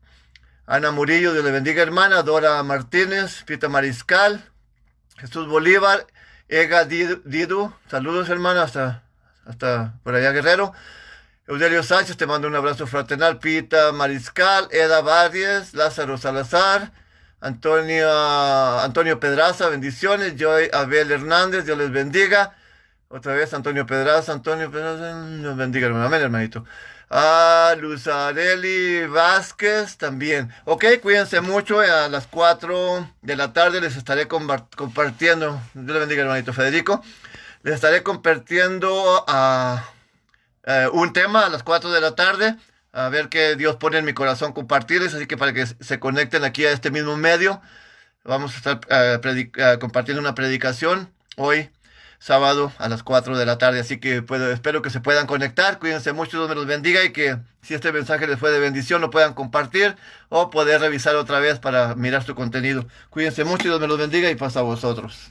Speaker 1: Ana Murillo, Dios le bendiga, hermana, Dora Martínez, Pita Mariscal, Jesús Bolívar, Ega Didu, saludos, hermano, hasta por allá, Guerrero. Eudelio Sánchez, te mando un abrazo fraternal. Pita Mariscal, Eda Vargas, Lázaro Salazar, Antonio Pedraza, bendiciones. Joy Abel Hernández, Dios les bendiga. Otra vez, Antonio Pedraza, Dios bendiga, hermano. Amén, hermanito. Luzareli Vázquez también. Ok, cuídense mucho. A las 4 de la tarde les estaré compartiendo. Dios le bendiga, hermanito Federico. Les estaré compartiendo un tema a las 4 de la tarde. A ver qué Dios pone en mi corazón compartirles. Así que para que se conecten aquí a este mismo medio, vamos a estar compartiendo una predicación hoy, sábado, a las 4 de la tarde. Así que espero que se puedan conectar. Cuídense mucho, Dios me los bendiga. Y que si este mensaje les fue de bendición, lo puedan compartir o poder revisar otra vez para mirar su contenido. Cuídense mucho, Dios me los bendiga y paz a vosotros.